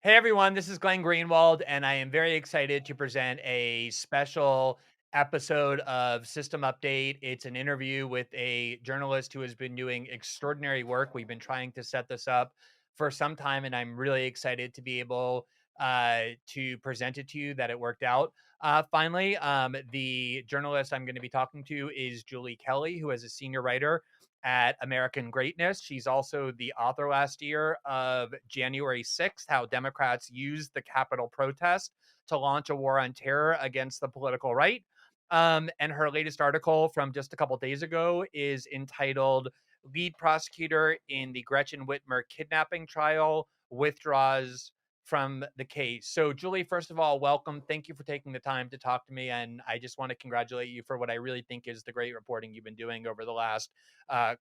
Hey everyone, this is Glenn Greenwald, and I am very excited to present a special episode of System Update. It's an interview with a journalist who has been doing extraordinary work. We've been trying to set this up for some time, and I'm really excited to be able to present it to you that it worked out. Finally, the journalist I'm going to be talking to is Julie Kelly, who is a senior writer at American Greatness. She's also the author last year of January 6th, How Democrats Used the Capitol Protest to Launch a War on Terror Against the Political Right. And her latest article from just a couple days ago is entitled Lead Prosecutor in the Gretchen Whitmer Kidnapping Trial Withdraws from the case. So, Julie, first of all, welcome. Thank you for taking the time to talk to me. And I just want to congratulate you for what I really think is the great reporting you've been doing over the last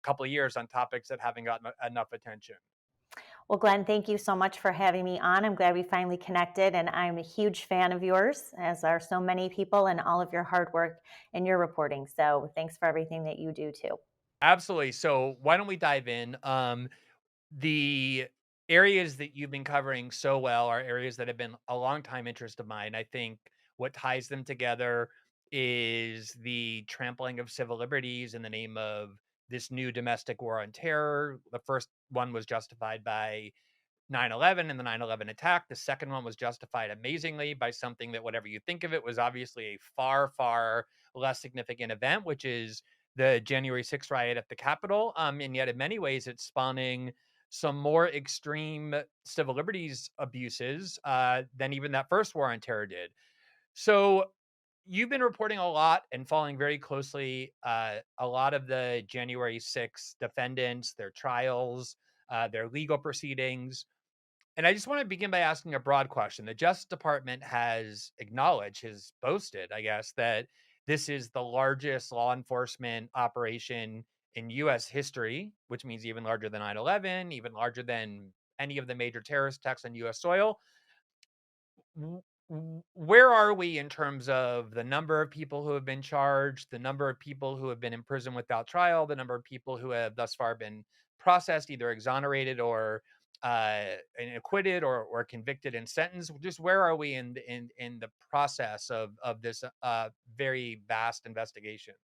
couple of years on topics that haven't gotten enough attention. Well, Glenn, thank you so much for having me on. I'm glad we finally connected, and I'm a huge fan of yours, as are so many people, and all of your hard work and your reporting. So thanks for everything that you do too. Absolutely. So, why don't we dive in? The areas that you've been covering so well are areas that have been a long time interest of mine. I think what ties them together is the trampling of civil liberties in the name of this new domestic war on terror. The first one was justified by 9/11 and the 9/11 attack. The second one was justified amazingly by something that, whatever you think of it, was obviously a far, far less significant event, which is the January 6th riot at the Capitol. And yet, in many ways, it's spawning some more extreme civil liberties abuses than even that first war on terror did. So, you've been reporting a lot and following very closely a lot of the January 6th defendants, their trials, their legal proceedings. And I just want to begin by asking a broad question. The Justice Department has acknowledged, has boasted, I guess, that this is the largest law enforcement operation in US history, which means even larger than 9/11, even larger than any of the major terrorist attacks on US soil. Where are we in terms of the number of people who have been charged, the number of people who have been in prison without trial, the number of people who have thus far been processed, either exonerated or and acquitted or convicted and sentenced? Just where are we in the process of this very vast investigation?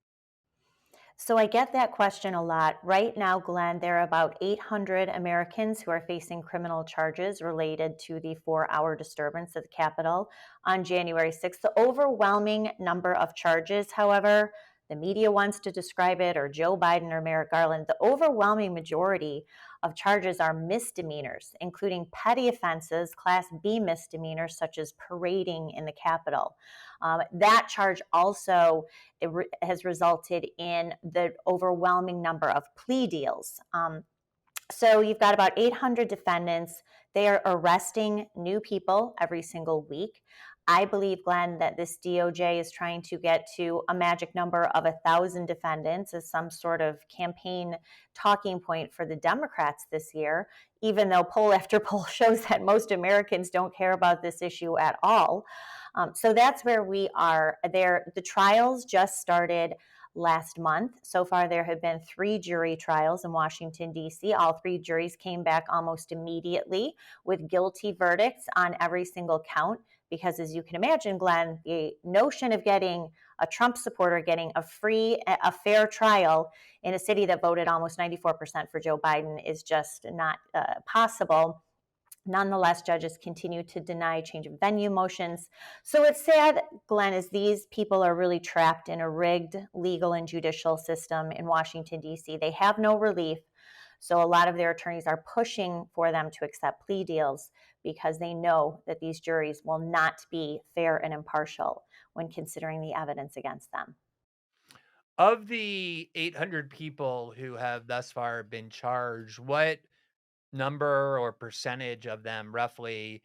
So I get that question a lot. Right now, Glenn, there are about 800 Americans who are facing criminal charges related to the 4-hour disturbance at the Capitol on January 6th. The overwhelming number of charges, however, the media wants to describe it, or Joe Biden or Merrick Garland, the overwhelming majority of charges are misdemeanors, including petty offenses, Class B misdemeanors, such as parading in the Capitol. That charge also has resulted in the overwhelming number of plea deals. So you've got about 800 defendants. They are arresting new people every single week. I believe, Glenn, that this DOJ is trying to get to a magic number of 1,000 defendants as some sort of campaign talking point for the Democrats this year, even though poll after poll shows that most Americans don't care about this issue at all. So that's where we are. There, the trials just started last month. So far, there have been 3 jury trials in Washington, D.C. All 3 juries came back almost immediately with guilty verdicts on every count. Because, as you can imagine, Glenn, the notion of getting a Trump supporter getting a fair trial in a city that voted almost 94% for Joe Biden is just not possible. Nonetheless, judges continue to deny change of venue motions. So it's sad, Glenn, as these people are really trapped in a rigged legal and judicial system in Washington, D.C. They have no relief. So a lot of their attorneys are pushing for them to accept plea deals because they know that these juries will not be fair and impartial when considering the evidence against them. Of the 800 people who have thus far been charged, what number or percentage of them roughly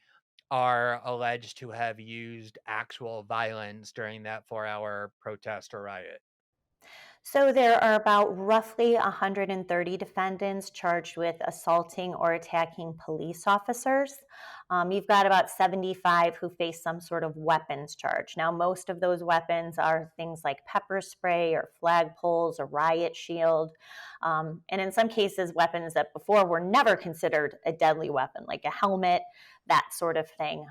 are alleged to have used actual violence during that 4-hour protest or riot? So there are about roughly 130 defendants charged with assaulting or attacking police officers. You've got about 75 who face some sort of weapons charge. Now, most of those weapons are things like pepper spray or flagpoles or riot shield. And in some cases, weapons that before were never considered a deadly weapon, like a helmet, that sort of thing.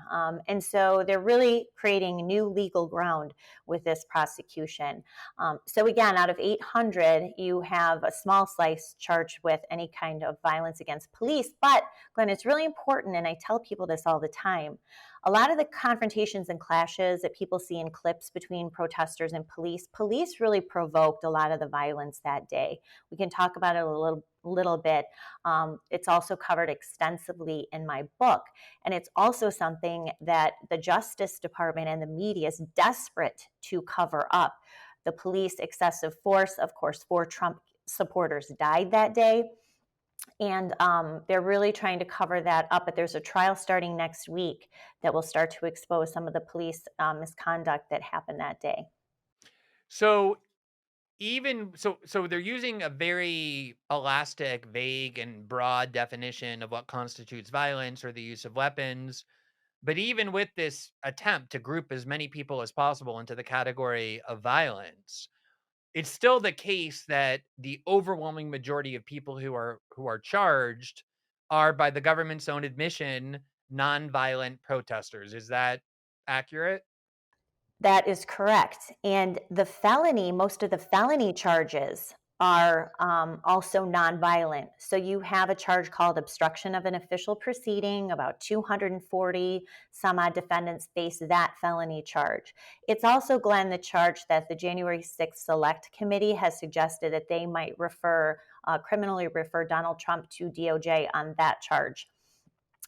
And so they're really creating new legal ground with this prosecution. So again, out of 800, you have a small slice charged with any kind of violence against police. But Glenn, it's really important, and I tell people this all the time. A lot of the confrontations and clashes that people see in clips between protesters and police really provoked a lot of the violence that day. We can talk about it a little bit. It's also covered extensively in my book. And it's also something that the Justice Department and the media is desperate to cover up. The police excessive force, of course, 4 Trump supporters died that day. And they're really trying to cover that up. But there's a trial starting next week that will start to expose some of the police misconduct that happened that day. So so they're using a very elastic, vague, and broad definition of what constitutes violence or the use of weapons. But even with this attempt to group as many people as possible into the category of violence, it's still the case that the overwhelming majority of people who are charged are, by the government's own admission, nonviolent protesters. Is that accurate? That is correct. And most of the felony charges are also nonviolent. So you have a charge called obstruction of an official proceeding. About 240 some odd defendants face that felony charge. It's also, Glenn, the charge that the January 6th Select Committee has suggested that they might criminally refer Donald Trump to DOJ on that charge.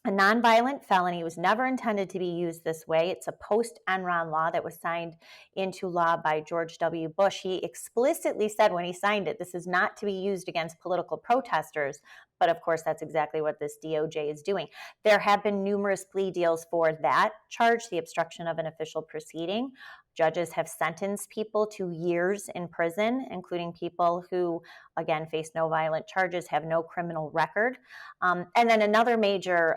A nonviolent felony was never intended to be used this way. It's a post Enron law that was signed into law by George W. Bush. He explicitly said when he signed it, this is not to be used against political protesters. But of course, that's exactly what this DOJ is doing. There have been numerous plea deals for that charge, the obstruction of an official proceeding. Judges have sentenced people to years in prison, including people who, again, face no violent charges, have no criminal record. And then another major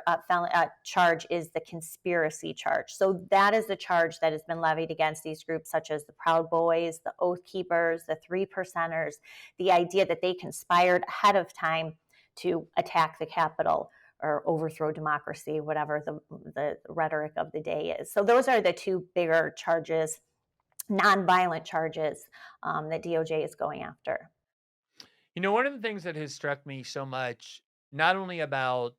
charge is the conspiracy charge. So that is the charge that has been levied against these groups, such as the Proud Boys, the Oath Keepers, the Three Percenters, the idea that they conspired ahead of time to attack the Capitol or overthrow democracy, whatever the rhetoric of the day is. So those are the two bigger charges, nonviolent charges that DOJ is going after. One of the things that has struck me so much, not only about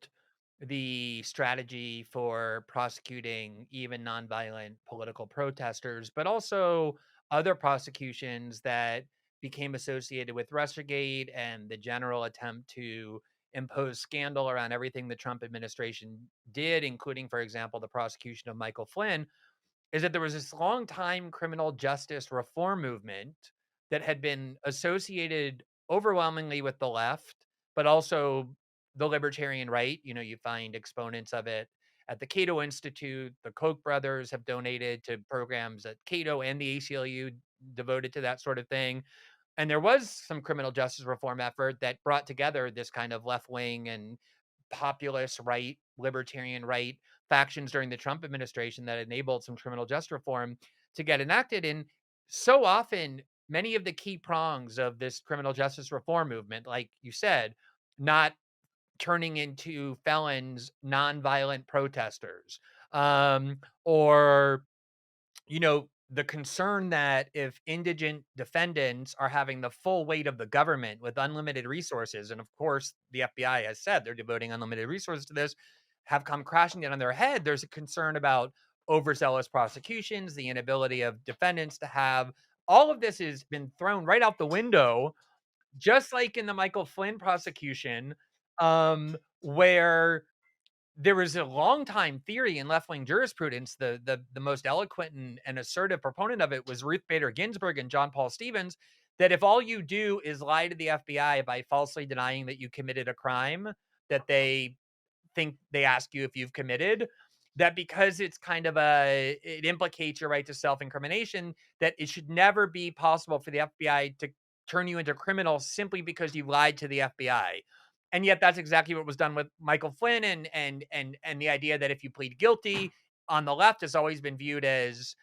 the strategy for prosecuting even nonviolent political protesters, but also other prosecutions that became associated with Russiagate and the general attempt to impose scandal around everything the Trump administration did, including, for example, the prosecution of Michael Flynn, is that there was this long time criminal justice reform movement that had been associated overwhelmingly with the left, but also the libertarian right. You find exponents of it at the Cato Institute. The Koch brothers have donated to programs at Cato and the ACLU devoted to that sort of thing. And there was some criminal justice reform effort that brought together this kind of left wing and populist right, libertarian right factions during the Trump administration that enabled some criminal justice reform to get enacted. And so often, many of the key prongs of this criminal justice reform movement, like you said, not turning into felons, nonviolent protesters, or the concern that if indigent defendants are having the full weight of the government with unlimited resources, and of course, the FBI has said they're devoting unlimited resources to this, have come crashing down on their head, there's a concern about overzealous prosecutions, the inability of defendants to have all of this has been thrown right out the window, just like in the Michael Flynn prosecution, where there was a long time theory in left wing jurisprudence. The most eloquent and assertive proponent of it was Ruth Bader Ginsburg and John Paul Stevens. That if all you do is lie to the FBI by falsely denying that you committed a crime that they think they ask you if you've committed, that because it implicates your right to self incrimination, that it should never be possible for the FBI to turn you into a criminal simply because you lied to the FBI. And yet that's exactly what was done with Michael Flynn, and the idea that if you plead guilty on the left has always been viewed as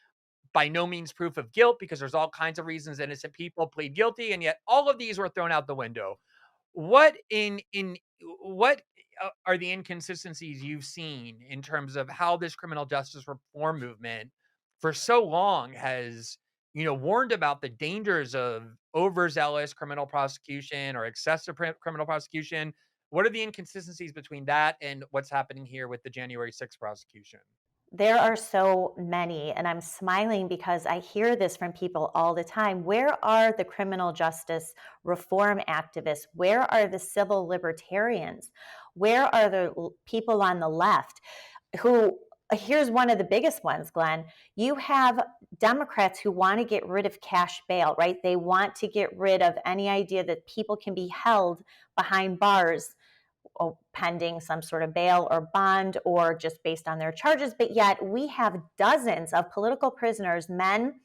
by no means proof of guilt because there's all kinds of reasons innocent people plead guilty, and yet all of these were thrown out the window. What are the inconsistencies you've seen in terms of how this criminal justice reform movement for so long has, warned about the dangers of overzealous criminal prosecution or excessive criminal prosecution? What are the inconsistencies between that and what's happening here with the January 6th prosecution? There are so many, and I'm smiling because I hear this from people all the time. Where are the criminal justice reform activists? Where are the civil libertarians? Where are the people on the left who, here's one of the biggest ones, Glenn. You have Democrats who want to get rid of cash bail, right? They want to get rid of any idea that people can be held behind bars pending some sort of bail or bond or just based on their charges. But yet we have dozens of political prisoners, men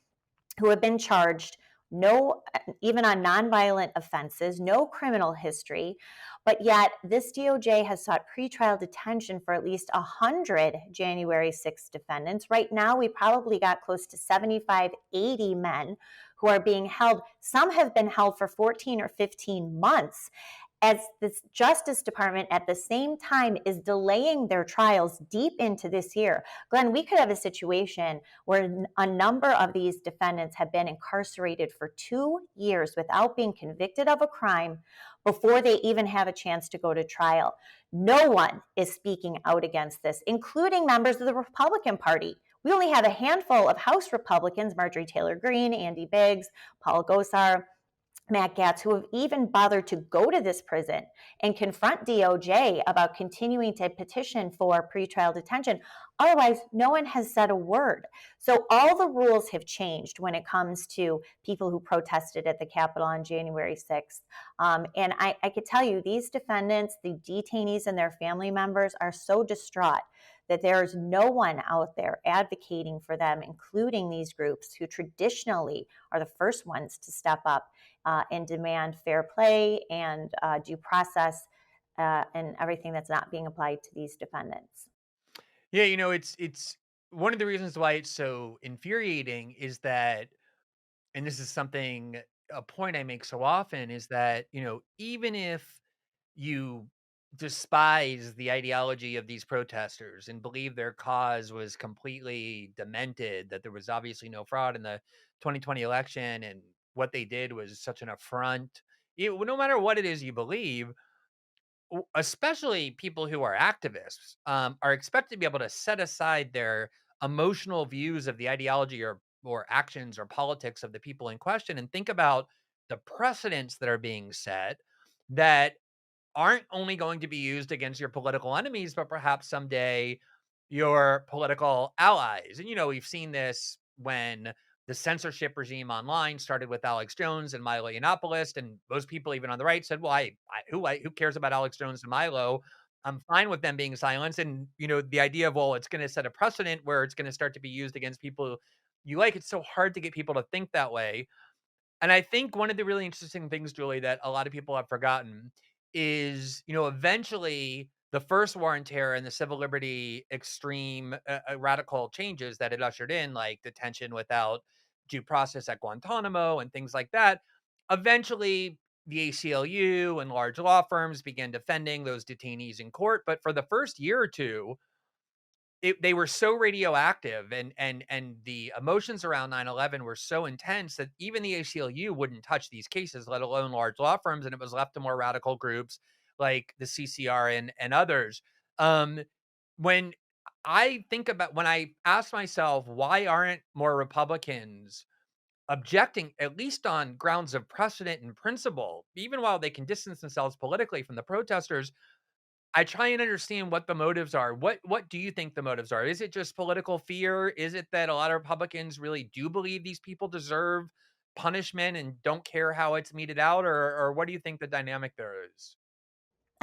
who have been charged, no, even on nonviolent offenses, no criminal history, but yet this DOJ has sought pretrial detention for at least 100 January 6th defendants. Right now, we probably got close to 75, 80 men who are being held. Some have been held for 14 or 15 months as the Justice Department at the same time is delaying their trials deep into this year. Glenn, we could have a situation where a number of these defendants have been incarcerated for 2 years without being convicted of a crime before they even have a chance to go to trial. No one is speaking out against this, including members of the Republican Party. We only have a handful of House Republicans, Marjorie Taylor Greene, Andy Biggs, Paul Gosar, Matt Gatz, who have even bothered to go to this prison and confront DOJ about continuing to petition for pretrial detention. Otherwise, no one has said a word. So all the rules have changed when it comes to people who protested at the Capitol on January 6th. And I could tell you, these defendants, the detainees and their family members are so distraught that there is no one out there advocating for them, including these groups who traditionally are the first ones to step up and demand fair play and due process and everything that's not being applied to these defendants. Yeah, it's one of the reasons why it's so infuriating is that, and this is something, a point I make so often is that, even if you despise the ideology of these protesters and believe their cause was completely demented, that there was obviously no fraud in the 2020 election and what they did was such an affront, no matter what it is you believe, especially people who are activists, are expected to be able to set aside their emotional views of the ideology or actions or politics of the people in question and think about the precedents that are being set that aren't only going to be used against your political enemies, but perhaps someday your political allies. And, we've seen this when the censorship regime online started with Alex Jones and Milo Yiannopoulos, and most people, even on the right, said, "Well, who cares about Alex Jones and Milo? I'm fine with them being silenced." And the idea of, well, it's going to set a precedent where it's going to start to be used against people you like. It's so hard to get people to think that way. And I think one of the really interesting things, Julie, that a lot of people have forgotten is, eventually the first war on terror and the civil liberty extreme radical changes that it ushered in, like detention without due process at Guantanamo and things like that. Eventually, the ACLU and large law firms began defending those detainees in court. But for the first year or two, they were so radioactive and the emotions around 9/11 were so intense that even the ACLU wouldn't touch these cases, let alone large law firms, and it was left to more radical groups like the CCR and others. Um, when when I ask myself, why aren't more Republicans objecting, at least on grounds of precedent and principle, even while they can distance themselves politically from the protesters, I try and understand what the motives are. What do you think the motives are? Is it just political fear? Is it that a lot of Republicans really do believe these people deserve punishment and don't care how it's meted out? Or what do you think the dynamic there is?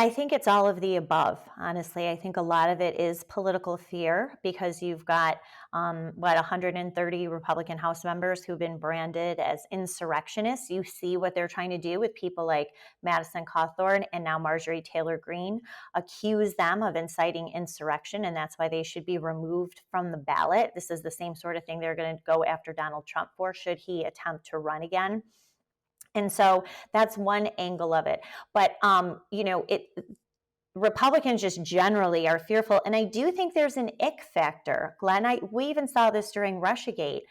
I think it's all of the above, honestly. I think a lot of it is political fear because you've got, 130 Republican House members who've been branded as insurrectionists. You see what they're trying to do with people like Madison Cawthorn and now Marjorie Taylor Greene, accuse them of inciting insurrection, and that's why they should be removed from the ballot. This is the same sort of thing they're going to go after Donald Trump for should he attempt to run again. And so that's one angle of it. But Republicans just generally are fearful, and I do think there's an ick factor, Glenn. We even saw this during Russiagate.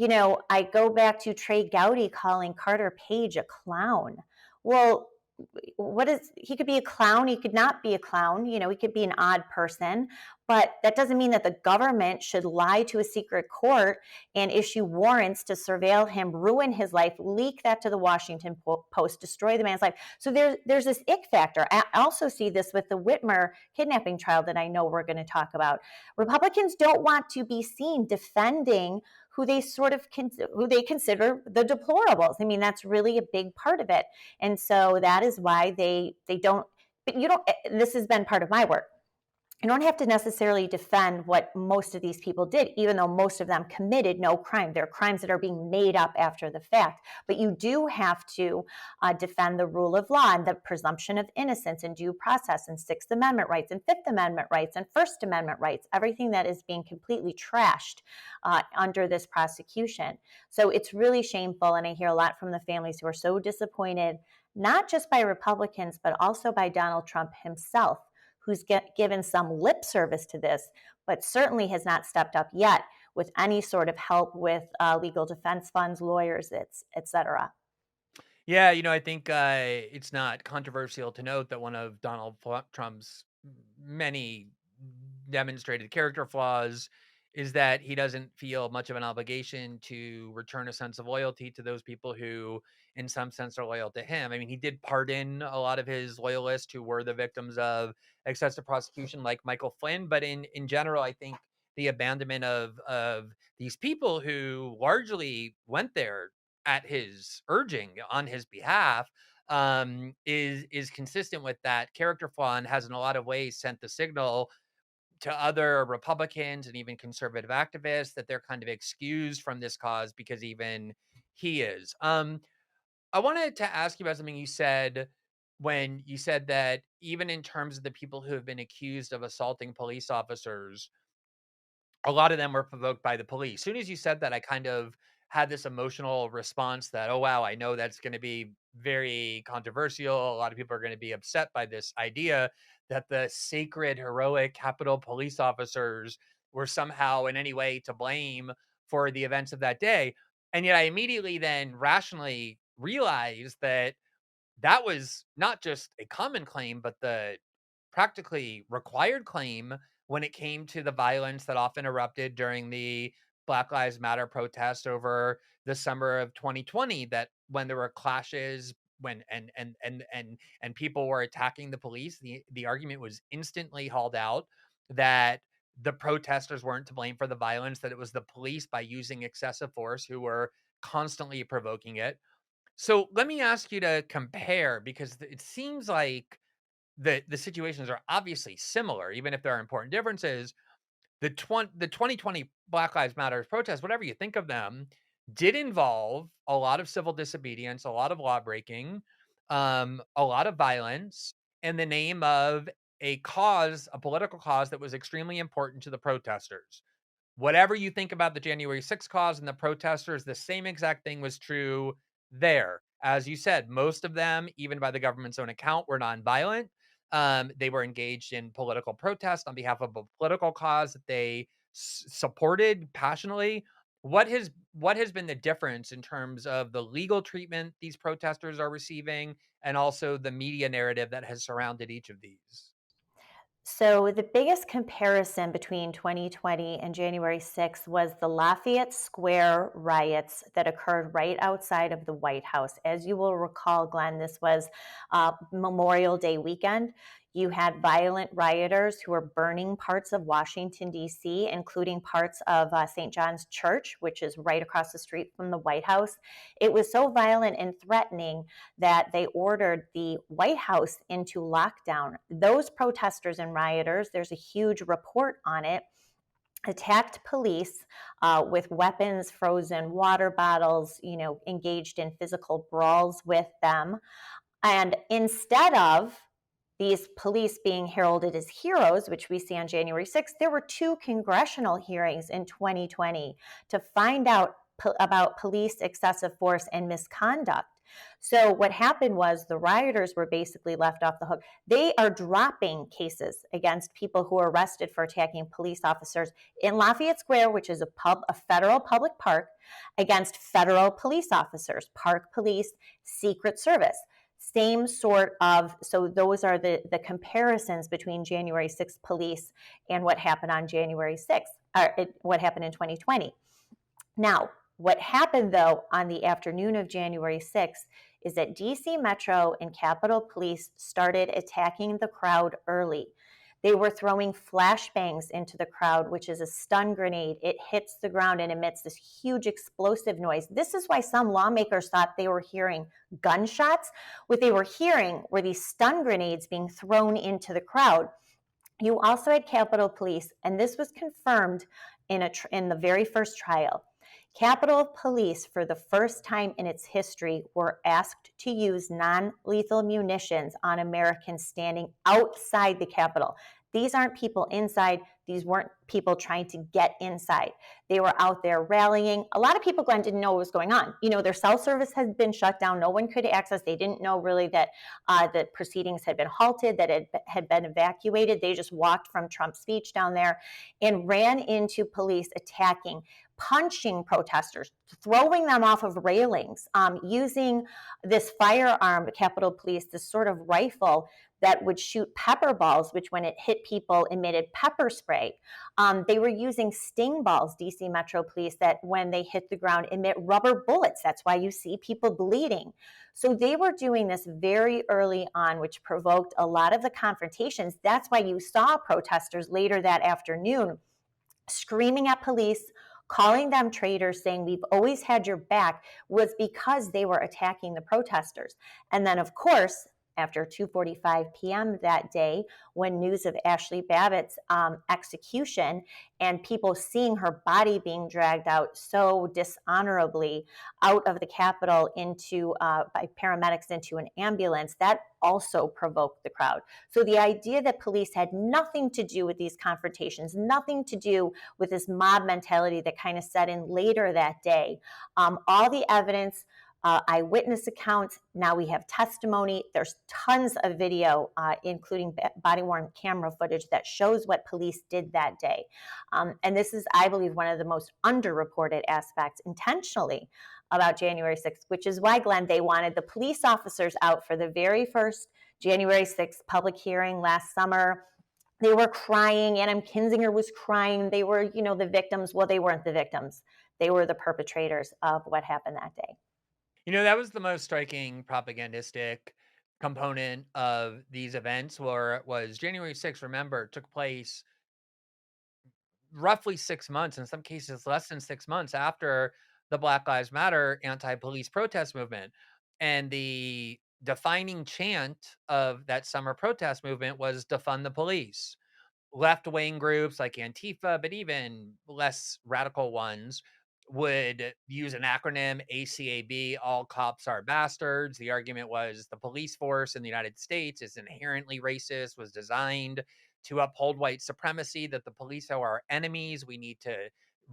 I go back to Trey Gowdy calling Carter Page a clown. Well, what is he could be a clown, he could not be a clown, he could be an odd person, but that doesn't mean that the government should lie to a secret court and issue warrants to surveil him, ruin his life, leak that to the Washington Post, destroy the man's life. So there's this ick factor. I also see this with the Whitmer kidnapping trial that I know we're going to talk about. Republicans don't want to be seen defending who they who they consider the deplorables. I mean, that's really a big part of it. And so that is why they don't, but you don't, this has been part of my work. You don't have to necessarily defend what most of these people did, even though most of them committed no crime. They're crimes that are being made up after the fact. But you do have to defend the rule of law and the presumption of innocence and due process and Sixth Amendment rights and Fifth Amendment rights and First Amendment rights, everything that is being completely trashed under this prosecution. So it's really shameful. And I hear a lot from the families who are so disappointed, not just by Republicans, but also by Donald Trump himself, who's given some lip service to this, but certainly has not stepped up yet with any sort of help with legal defense funds, lawyers, et cetera. Yeah, I think it's not controversial to note that one of Trump's many demonstrated character flaws is that he doesn't feel much of an obligation to return a sense of loyalty to those people who, in some sense, are loyal to him. I mean, he did pardon a lot of his loyalists who were the victims of excessive prosecution, like Michael Flynn. But in general, I think the abandonment of these people who largely went there at his urging on his behalf is consistent with that character flaw and has in a lot of ways sent the signal to other Republicans and even conservative activists that they're kind of excused from this cause because even he is. I wanted to ask you about something you said when you said that even in terms of the people who have been accused of assaulting police officers, a lot of them were provoked by the police. Soon as you said that, I kind of had this emotional response that, oh, wow, I know that's going to be very controversial. A lot of people are going to be upset by this idea that the sacred, heroic Capitol police officers were somehow in any way to blame for the events of that day. And yet I immediately then rationally realized that that was not just a common claim, but the practically required claim when it came to the violence that often erupted during the Black Lives Matter protests over the summer of 2020. That when there were clashes, when and people were attacking the police, the argument was instantly hauled out that the protesters weren't to blame for the violence, that it was the police by using excessive force who were constantly provoking it. So let me ask you to compare because it seems like the situations are obviously similar, even if there are important differences. The 2020 Black Lives Matter protests, whatever you think of them, did involve a lot of civil disobedience, a lot of law breaking, a lot of violence in the name of a political cause that was extremely important to the protesters. Whatever you think about the January 6th cause and the protesters, the same exact thing was true there. As you said, most of them, even by the government's own account, were nonviolent. They were engaged in political protest on behalf of a political cause that they supported passionately. What has been the difference in terms of the legal treatment these protesters are receiving, and also the media narrative that has surrounded each of these? So, the biggest comparison between 2020 and January 6th was the Lafayette Square riots that occurred right outside of the White House. As you will recall, Glenn, this was Memorial Day weekend. You had violent rioters who were burning parts of Washington, D.C., including parts of St. John's Church, which is right across the street from the White House. It was so violent and threatening that they ordered the White House into lockdown. Those protesters and rioters, there's a huge report on it, attacked police with weapons, frozen water bottles, engaged in physical brawls with them. And instead of these police being heralded as heroes, which we see on January 6th, there were two congressional hearings in 2020 to find out about police excessive force and misconduct. So, what happened was the rioters were basically left off the hook. They are dropping cases against people who are arrested for attacking police officers in Lafayette Square, which is a federal public park, against federal police officers, park police, Secret Service. Same sort of, so those are the comparisons between January 6th police and what happened on January 6th, or what happened in 2020. Now, what happened though on the afternoon of January 6th is that DC Metro and Capitol Police started attacking the crowd early. They were throwing flashbangs into the crowd, which is a stun grenade. It hits the ground and emits this huge explosive noise. This is why some lawmakers thought they were hearing gunshots. What they were hearing were these stun grenades being thrown into the crowd. You also had Capitol Police, and this was confirmed in the very first trial. Capitol Police, for the first time in its history, were asked to use non-lethal munitions on Americans standing outside the Capitol. These aren't people inside. These weren't people trying to get inside. They were out there rallying. A lot of people, Glenn, didn't know what was going on. Their cell service had been shut down. No one could access. They didn't know really that the proceedings had been halted, that it had been evacuated. They just walked from Trump's speech down there and ran into police attacking, punching protesters, throwing them off of railings, using this firearm, Capitol Police, this sort of rifle that would shoot pepper balls, which when it hit people emitted pepper spray. They were using sting balls, DC Metro Police, that when they hit the ground emit rubber bullets. That's why you see people bleeding. So they were doing this very early on, which provoked a lot of the confrontations. That's why you saw protesters later that afternoon screaming at police, calling them traitors, saying we've always had your back, was because they were attacking the protesters. And then, of course, after 2:45 p.m. that day, when news of Ashley Babbitt's execution and people seeing her body being dragged out so dishonorably out of the Capitol by paramedics into an ambulance, that also provoked the crowd. So the idea that police had nothing to do with these confrontations, nothing to do with this mob mentality that kind of set in later that day, all the evidence, eyewitness accounts. Now we have testimony. There's tons of video, including body-worn camera footage that shows what police did that day. And this is, I believe, one of the most underreported aspects intentionally about January 6th, which is why, Glenn, they wanted the police officers out for the very first January 6th public hearing last summer. They were crying. Adam Kinzinger was crying. They were, the victims. Well, they weren't the victims. They were the perpetrators of what happened that day. That was the most striking propagandistic component of these events, where it was January 6th, remember, took place roughly 6 months, in some cases less than 6 months after the Black Lives Matter anti-police protest movement. And the defining chant of that summer protest movement was defund the police. Left-wing groups like Antifa, but even less radical ones, would use an acronym, ACAB, all cops are bastards. The argument was the police force in the United States is inherently racist, was designed to uphold white supremacy, that the police are our enemies. We need to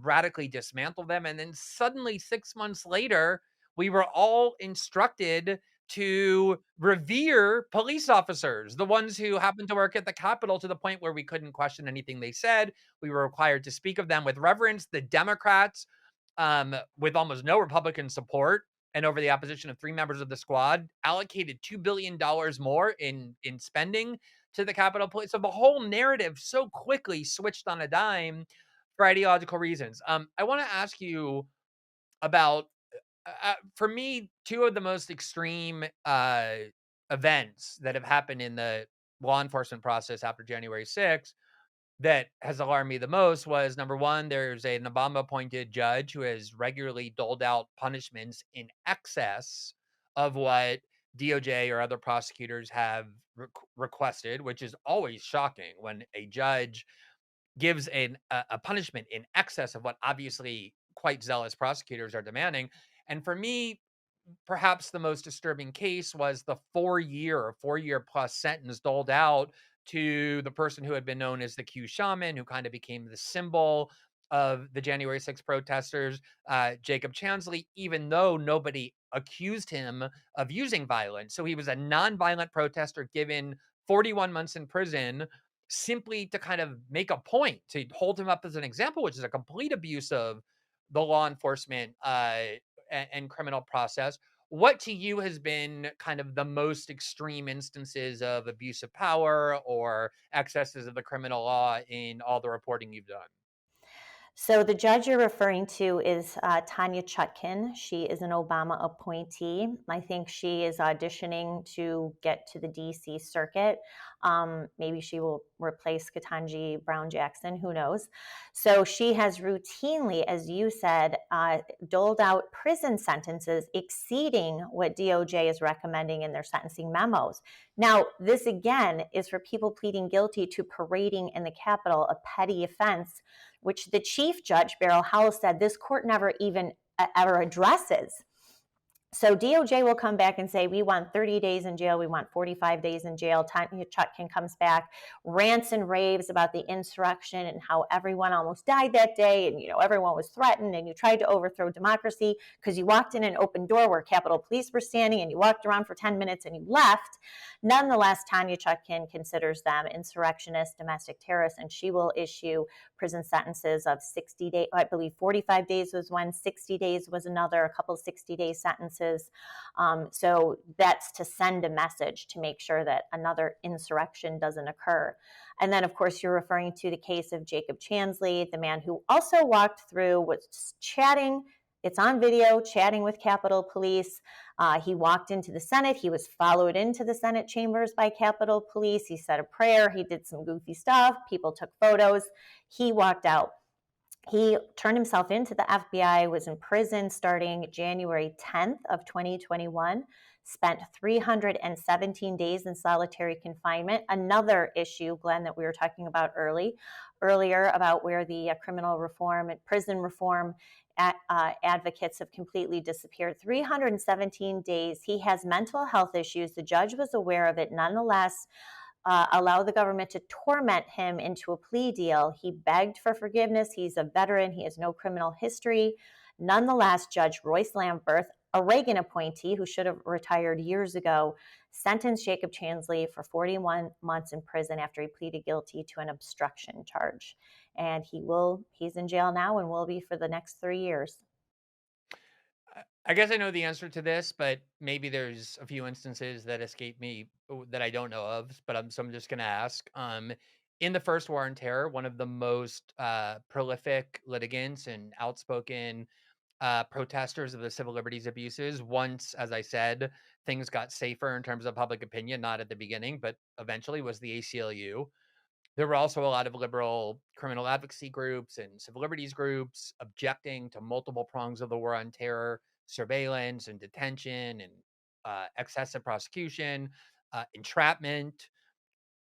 radically dismantle them. And then suddenly, 6 months later, we were all instructed to revere police officers, the ones who happened to work at the Capitol, to the point where we couldn't question anything they said. We were required to speak of them with reverence. The Democrats, with almost no Republican support and over the opposition of 3 members of the squad, allocated $2 billion more in spending to the Capitol Police. So the whole narrative so quickly switched on a dime for ideological reasons. I want to ask you about, for me, 2 of the most extreme events that have happened in the law enforcement process after January 6th that has alarmed me the most was number one, there's an Obama appointed judge who has regularly doled out punishments in excess of what DOJ or other prosecutors have requested, which is always shocking when a judge gives a punishment in excess of what obviously quite zealous prosecutors are demanding. And for me, perhaps the most disturbing case was the 4-year plus sentence doled out to the person who had been known as the Q shaman, who kind of became the symbol of the January 6th protesters, Jacob Chansley, even though nobody accused him of using violence. So he was a nonviolent protester given 41 months in prison simply to kind of make a point, to hold him up as an example, which is a complete abuse of the law enforcement and criminal process. What to you has been kind of the most extreme instances of abuse of power or excesses of the criminal law in all the reporting you've done? So the judge you're referring to is Tanya Chutkin. She is an Obama appointee. I think she is auditioning to get to the DC circuit. Maybe she will replace Ketanji Brown Jackson. Who knows? So she has routinely, as you said, doled out prison sentences exceeding what DOJ is recommending in their sentencing memos. Now, this again is for people pleading guilty to parading in the Capitol, a petty offense which the chief judge, Beryl Howell, said this court never even ever addresses. So DOJ will come back and say, we want 30 days in jail, we want 45 days in jail. Tanya Chutkin comes back, rants and raves about the insurrection and how everyone almost died that day, and everyone was threatened, and you tried to overthrow democracy because you walked in an open door where Capitol Police were standing, and you walked around for 10 minutes and you left. Nonetheless, Tanya Chutkin considers them insurrectionists, domestic terrorists, and she will issue prison sentences of 60 days. I believe 45 days was one, 60 days was another, a couple 60-day sentences. So that's to send a message to make sure that another insurrection doesn't occur. And then, of course, you're referring to the case of Jacob Chansley, the man who also walked through, was chatting. It's on video, chatting with Capitol Police. He walked into the Senate. He was followed into the Senate chambers by Capitol Police. He said a prayer. He did some goofy stuff. People took photos. He walked out. He turned himself into the FBI, was in prison starting January 10th of 2021, spent 317 days in solitary confinement. Another issue, Glenn, that we were talking about earlier about where the criminal reform and prison reform advocates have completely disappeared. 317 days. He has mental health issues. The judge was aware of it. Nonetheless, allow the government to torment him into a plea deal. He begged for forgiveness. He's a veteran. He has no criminal history. Nonetheless, Judge Royce Lamberth, a Reagan appointee who should have retired years ago, sentenced Jacob Chansley for 41 months in prison after he pleaded guilty to an obstruction charge. And he's in jail now and will be for the next 3 years. I guess I know the answer to this, but maybe there's a few instances that escape me that I don't know of, but I'm just gonna ask. In the first war on terror, one of the most prolific litigants and outspoken protesters of the civil liberties abuses, once, as I said, things got safer in terms of public opinion, not at the beginning, but eventually, was the ACLU. There were also a lot of liberal criminal advocacy groups and civil liberties groups objecting to multiple prongs of the war on terror, surveillance and detention and excessive prosecution, entrapment.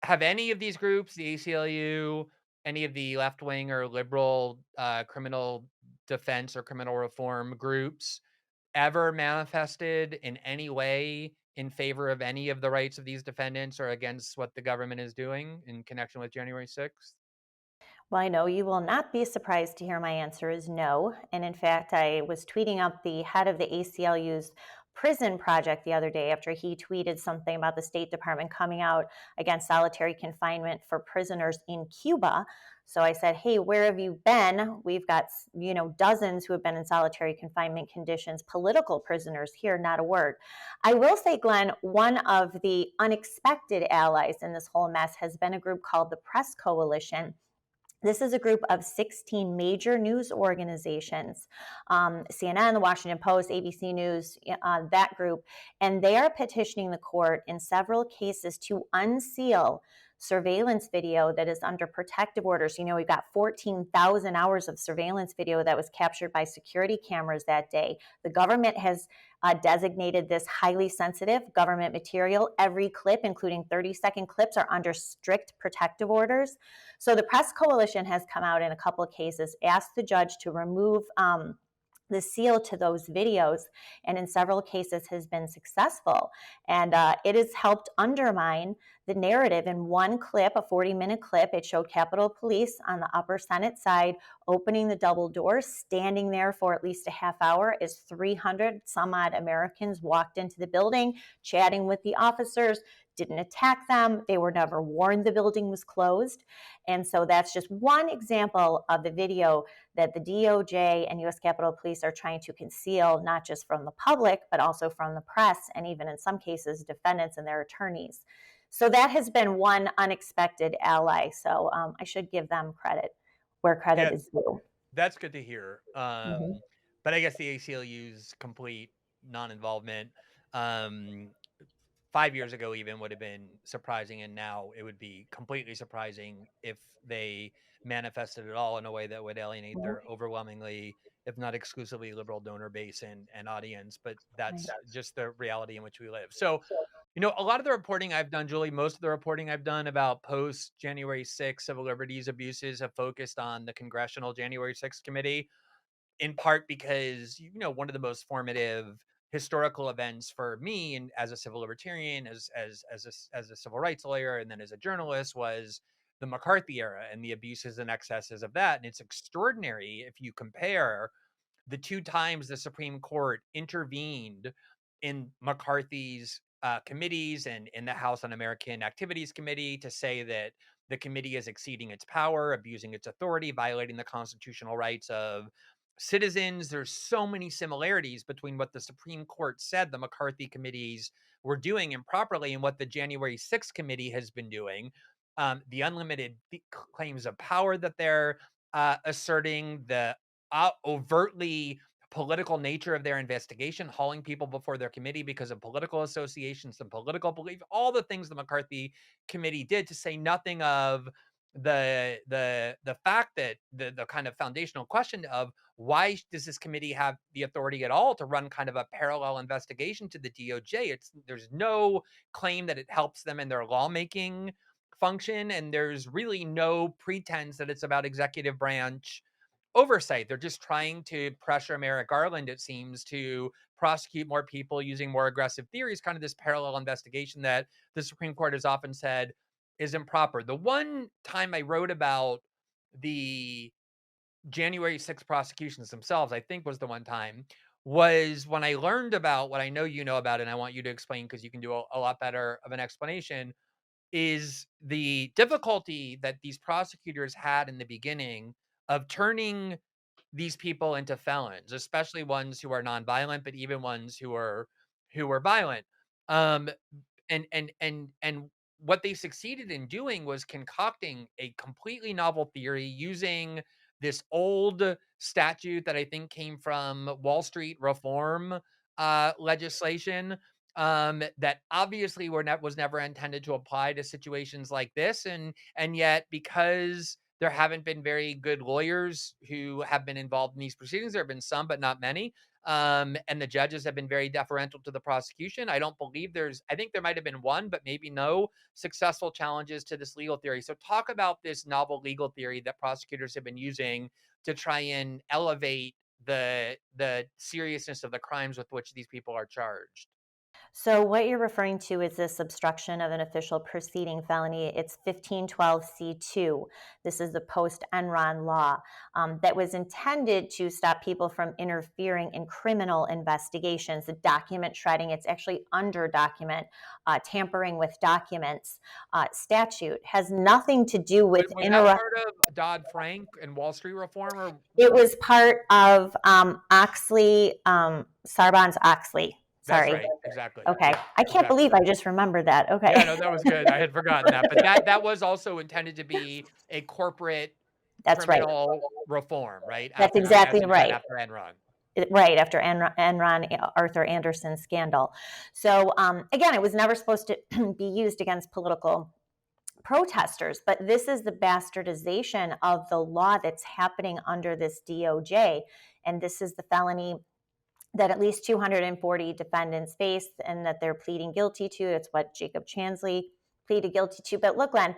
Have any of these groups, the ACLU, any of the left wing or liberal criminal defense or criminal reform groups, ever manifested in any way in favor of any of the rights of these defendants or against what the government is doing in connection with January 6th? Well, I know you will not be surprised to hear my answer is no. And in fact, I was tweeting up the head of the ACLU's prison project the other day after he tweeted something about the State Department coming out against solitary confinement for prisoners in Cuba. So I said, hey, where have you been? We've got, dozens who have been in solitary confinement conditions, political prisoners here, not a word. I will say, Glenn, one of the unexpected allies in this whole mess has been a group called the Press Coalition. This is a group of 16 major news organizations, CNN, the Washington Post, ABC News, that group, and they are petitioning the court in several cases to unseal surveillance video that is under protective orders. We've got 14,000 hours of surveillance video that was captured by security cameras that day. The government has designated this highly sensitive government material. Every clip, including 30-second clips, are under strict protective orders. So the Press Coalition has come out in a couple of cases, asked the judge to remove the seal to those videos, and in several cases has been successful. And it has helped undermine the narrative. In one clip, a 40-minute clip, it showed Capitol Police on the upper Senate side opening the double doors, standing there for at least a half hour as 300 some odd Americans walked into the building, chatting with the officers, didn't attack them. They were never warned the building was closed. And so that's just one example of the video that the DOJ and U.S. Capitol Police are trying to conceal, not just from the public, but also from the press, and even in some cases, defendants and their attorneys. So that has been one unexpected ally. So I should give them credit where credit Yeah, is due. that's good to hear. Mhm. But I guess the ACLU's complete non-involvement, um, 5 years ago even would have been surprising, and now it would be completely surprising if they manifested at all in a way that would alienate Mhm. their overwhelmingly, if not exclusively, liberal donor base and audience. But Right. that's just the reality in which we live. So, a lot of the reporting I've done, Julie, most of the reporting I've done about post January 6th civil liberties abuses have focused on the Congressional January 6th committee, in part because one of the most formative historical events for me, and as a civil libertarian, as a civil rights lawyer, and then as a journalist, was the McCarthy era and the abuses and excesses of that. And it's extraordinary if you compare the two times the Supreme Court intervened in McCarthy's committees and in the House on American Activities Committee to say that the committee is exceeding its power, abusing its authority, violating the constitutional rights of citizens. There's so many similarities between what the Supreme Court said the McCarthy committees were doing improperly and what the January 6th committee has been doing. The unlimited claims of power that they're asserting, the overtly political nature of their investigation, hauling people before their committee because of political associations and political belief, all the things the McCarthy committee did, to say nothing of the fact that the kind of foundational question of why does this committee have the authority at all to run kind of a parallel investigation to the DOJ? There's no claim that it helps them in their lawmaking function, and there's really no pretense that it's about executive branch oversight. They're just trying to pressure Merrick Garland, it seems, to prosecute more people using more aggressive theories, kind of this parallel investigation that the Supreme Court has often said is improper. The one time I wrote about the January 6th prosecutions themselves, I think was the one time, was when I learned about what I know you know about, and I want you to explain because you can do a lot better of an explanation, is the difficulty that these prosecutors had in the beginning of turning these people into felons, especially ones who are nonviolent, but even ones who are violent. Um, and what they succeeded in doing was concocting a completely novel theory using this old statute that I think came from Wall Street reform legislation, that obviously was never intended to apply to situations like this, and yet because there haven't been very good lawyers who have been involved in these proceedings, there have been some, but not many. And the judges have been very deferential to the prosecution. I think there might have been one, but maybe no successful challenges to this legal theory. So, talk about this novel legal theory that prosecutors have been using to try and elevate the seriousness of the crimes with which these people are charged. So what you're referring to is this obstruction of an official proceeding felony. It's 1512C2. This is the post-Enron law that was intended to stop people from interfering in criminal investigations. The document shredding, it's actually under document tampering with documents statute, has nothing to do with Was that part of Dodd Frank and Wall Street reform, or It was part of Oxley, Sarbanes-Oxley. that's Sorry. right? Exactly. Okay. Yeah, I can't exactly. believe I just remembered that. Yeah, Okay. no, that was good. I had forgotten that, but that was also intended to be a corporate That's right. criminal reform, right? That's After as exactly you said, right. after Enron. Right after Enron, Arthur Anderson scandal. So again, it was never supposed to be used against political protesters, but this is the bastardization of the law that's happening under this DOJ, and this is the felony that at least 240 defendants face and that they're pleading guilty to. It's what Jacob Chansley pleaded guilty to. But look, Glenn,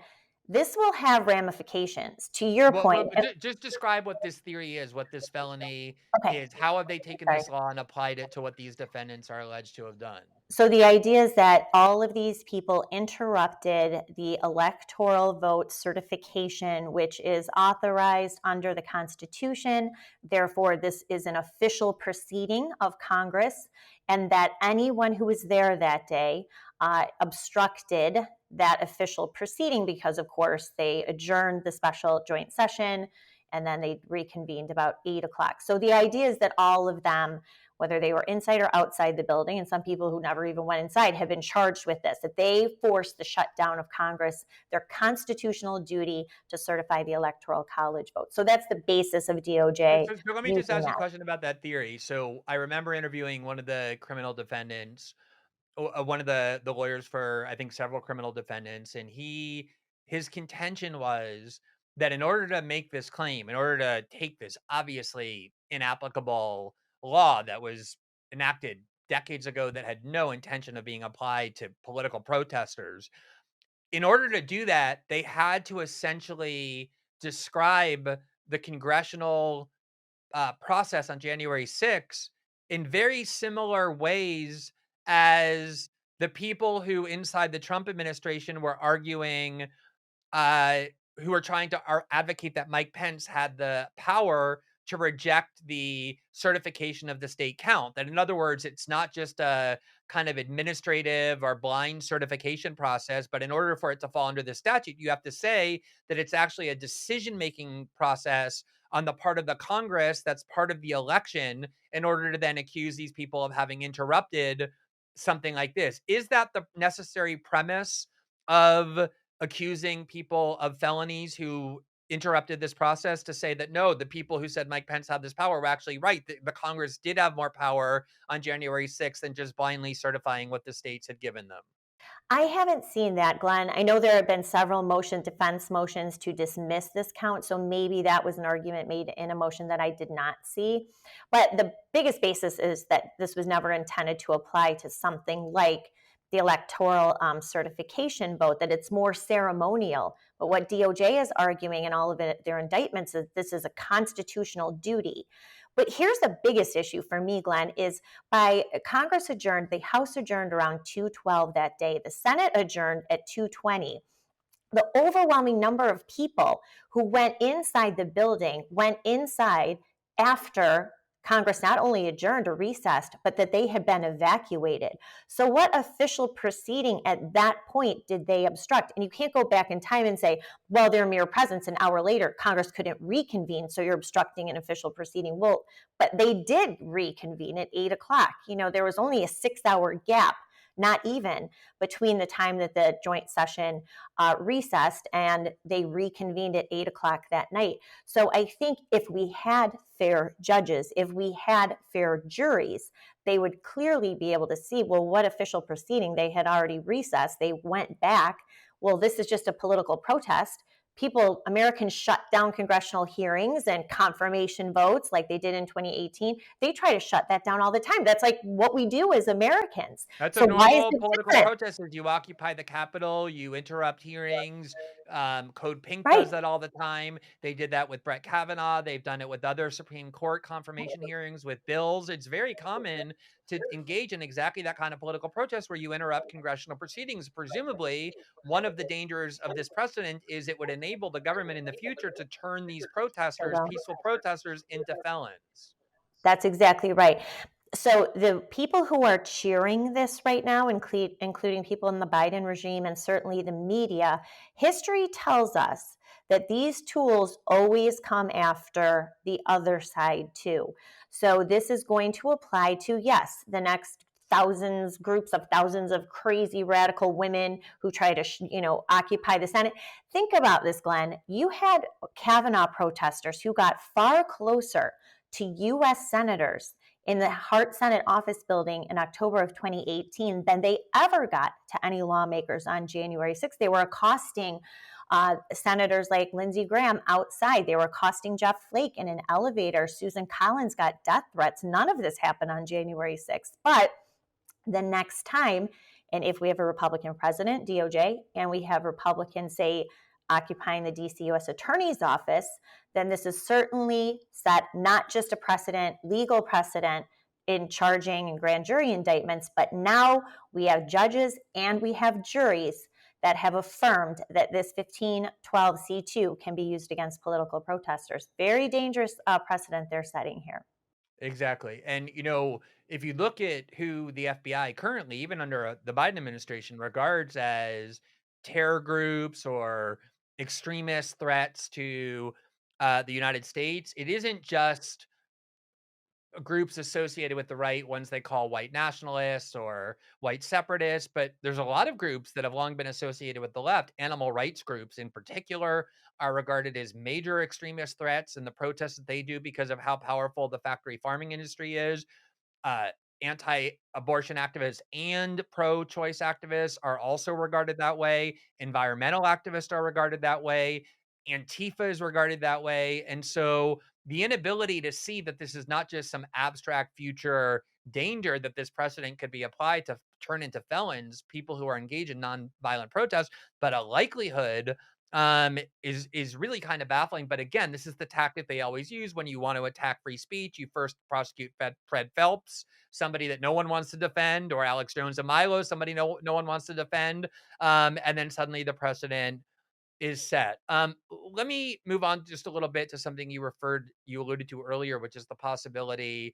this will have ramifications. To your point, Just describe what this theory is, what this felony okay, is. How have they taken sorry. this law and applied it to what these defendants are alleged to have done? So the idea is that all of these people interrupted the electoral vote certification, which is authorized under the Constitution. Therefore, this is an official proceeding of Congress, and that anyone who was there that day obstructed that official proceeding because, of course, they adjourned the special joint session and then they reconvened about 8 o'clock. So the idea is that all of them, whether they were inside or outside the building, and some people who never even went inside have been charged with this, that they forced the shutdown of Congress, their constitutional duty to certify the Electoral College vote. So that's the basis of DOJ So let me just using ask you a that. question about that theory. So I remember interviewing one of the criminal defendants, one of the lawyers for I think several criminal defendants, and his contention was that in order to make this claim, in order to take this obviously inapplicable law that was enacted decades ago that had no intention of being applied to political protesters, in order to do that, they had to essentially describe the congressional process on January 6th in very similar ways as the people who inside the Trump administration were arguing, uh, who are trying to advocate that Mike Pence had the power to reject the certification of the state count. That, in other words, it's not just a kind of administrative or blind certification process, but in order for it to fall under the statute, you have to say that it's actually a decision making process on the part of the Congress that's part of the election in order to then accuse these people of having interrupted something like this. Is that the necessary premise of accusing people of felonies who interrupted this process, to say that no, the people who said Mike Pence had this power were actually right? The Congress did have more power on January 6th than just blindly certifying what the states had given them. I haven't seen that, Glenn. I know there have been several defense motions to dismiss this count. So maybe that was an argument made in a motion that I did not see. But the biggest basis is that this was never intended to apply to something like the electoral certification vote, that it's more ceremonial. But what DOJ is arguing in all of their indictments is this is a constitutional duty. But here's the biggest issue for me, Glenn, is by Congress adjourned, the House adjourned around 2:12 that day. The Senate adjourned at 2:20. The overwhelming number of people who went inside the building went inside after Congress not only adjourned or recessed, but that they had been evacuated. So, what official proceeding at that point did they obstruct? And you can't go back in time and say, well, their mere presence an hour later, Congress couldn't reconvene, so you're obstructing an official proceeding. Well, but they did reconvene at 8 o'clock. There was only a 6 hour gap, not even, between the time that the joint session recessed and they reconvened at 8 o'clock that night. So I think if we had fair judges, if we had fair juries, they would clearly be able to see, well, what official proceeding they had already recessed. They went back. Well, this is just a political protest. Americans shut down congressional hearings and confirmation votes like they did in 2018. They try to shut that down all the time. That's like what we do as Americans. That's a So why is normal it political different? protest. Is you occupy the Capitol, you interrupt hearings. Code Pink does Right. that all the time. They did that with Brett Kavanaugh. They've done it with other Supreme Court confirmation hearings with bills. It's very common to engage in exactly that kind of political protest where you interrupt congressional proceedings. Presumably, one of the dangers of this precedent is it would enable the government in the future to turn these protesters, peaceful protesters, into felons. That's exactly right. So the people who are cheering this right now, including people in the Biden regime and certainly the media, history tells us that these tools always come after the other side too. So this is going to apply to, yes, the next groups of thousands of crazy radical women who try to, occupy the Senate. Think about this, Glenn. You had Kavanaugh protesters who got far closer to U.S. senators in the Hart Senate office building in October of 2018 than they ever got to any lawmakers on January 6th. They were accosting senators like Lindsey Graham outside. They were accosting Jeff Flake in an elevator. Susan Collins got death threats. None of this happened on January 6th. But the next time, and if we have a Republican president, DOJ, and we have Republicans, say, occupying the DC U.S. Attorney's Office, then this is certainly set not just a precedent, legal precedent in charging and grand jury indictments, but now we have judges and we have juries that have affirmed that this 1512C2 can be used against political protesters. Very dangerous precedent they're setting here. Exactly. And, if you look at who the FBI currently, even under the Biden administration, regards as terror groups or extremist threats to the United States, it isn't just groups associated with the right, ones they call white nationalists or white separatists, but there's a lot of groups that have long been associated with the left. Animal rights groups, in particular, are regarded as major extremist threats in the protests that they do because of how powerful the factory farming industry is. uh, Anti-abortion activists and pro-choice activists are also regarded that way. Environmental activists are regarded that way. Antifa is regarded that way. And so the inability to see that this is not just some abstract future danger that this precedent could be applied to turn into felons, people who are engaged in nonviolent protests, but a likelihood is really kind of baffling. But again, this is the tactic they always use when you want to attack free speech. You first prosecute Fred Phelps, somebody that no one wants to defend, or Alex Jones and Milo, somebody no one wants to defend, and then suddenly the precedent is set. Let me move on just a little bit to something you alluded to earlier, which is the possibility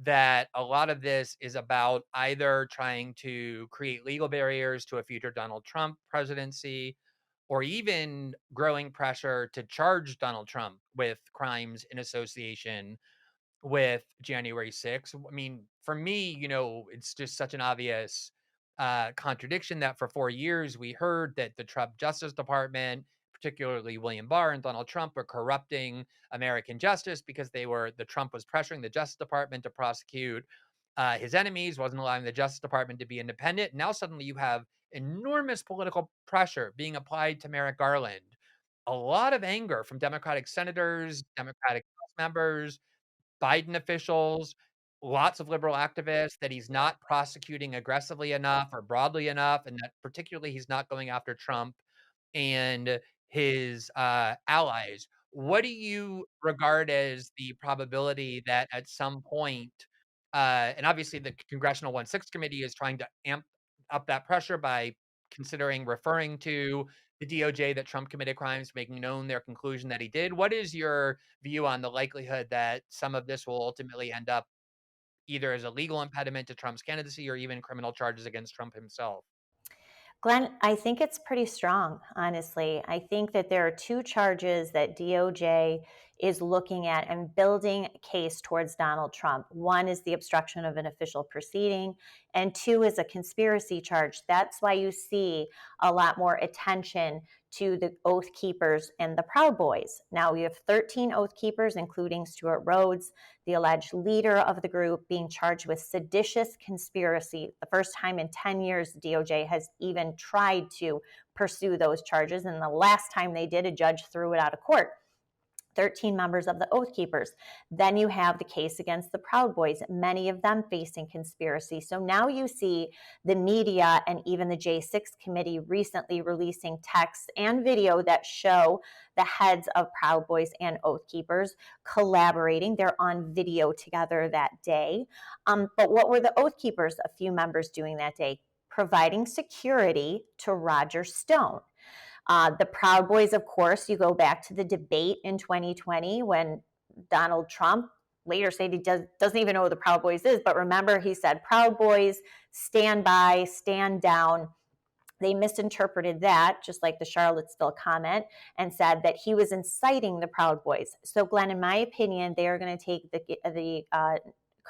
that a lot of this is about either trying to create legal barriers to a future Donald Trump presidency, or even growing pressure to charge Donald Trump with crimes in association with January 6th. I mean, for me, it's just such an obvious contradiction that for 4 years we heard that the Trump Justice Department, particularly William Barr and Donald Trump, were corrupting American justice because the Trump was pressuring the Justice Department to prosecute his enemies, wasn't allowing the Justice Department to be independent. Now suddenly you have enormous political pressure being applied to Merrick Garland. A lot of anger from Democratic senators, Democratic House members, Biden officials, lots of liberal activists, that he's not prosecuting aggressively enough or broadly enough, and that particularly he's not going after Trump and his allies. What do you regard as the probability that at some point, and obviously the Congressional 1/6 committee is trying to amp up that pressure by considering referring to the DOJ that Trump committed crimes, making known their conclusion that he did. What is your view on the likelihood that some of this will ultimately end up either as a legal impediment to Trump's candidacy or even criminal charges against Trump himself? Glenn, I think it's pretty strong, honestly. I think that there are two charges that DOJ is looking at and building a case towards Donald Trump. One is the obstruction of an official proceeding, and two is a conspiracy charge. That's why you see a lot more attention to the Oath Keepers and the Proud Boys. Now, we have 13 Oath Keepers, including Stuart Rhodes, the alleged leader of the group, being charged with seditious conspiracy. The first time in 10 years, DOJ has even tried to pursue those charges. And the last time they did, a judge threw it out of court. 13 members of the Oath Keepers. Then you have the case against the Proud Boys, many of them facing conspiracy. So now you see the media and even the J6 committee recently releasing texts and video that show the heads of Proud Boys and Oath Keepers collaborating. They're on video together that day. But what were the Oath Keepers, a few members, doing that day? Providing security to Roger Stone. The Proud Boys, of course, you go back to the debate in 2020 when Donald Trump later said he doesn't even know who the Proud Boys is. But remember, he said, Proud Boys, stand by, stand down. They misinterpreted that, just like the Charlottesville comment, and said that he was inciting the Proud Boys. So, Glenn, in my opinion, they are going to take the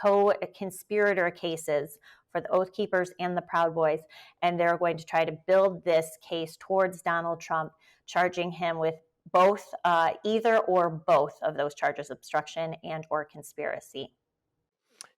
co-conspirator cases for the Oath Keepers and the Proud Boys. And they're going to try to build this case towards Donald Trump, charging him with both, either or both of those charges, obstruction and or conspiracy.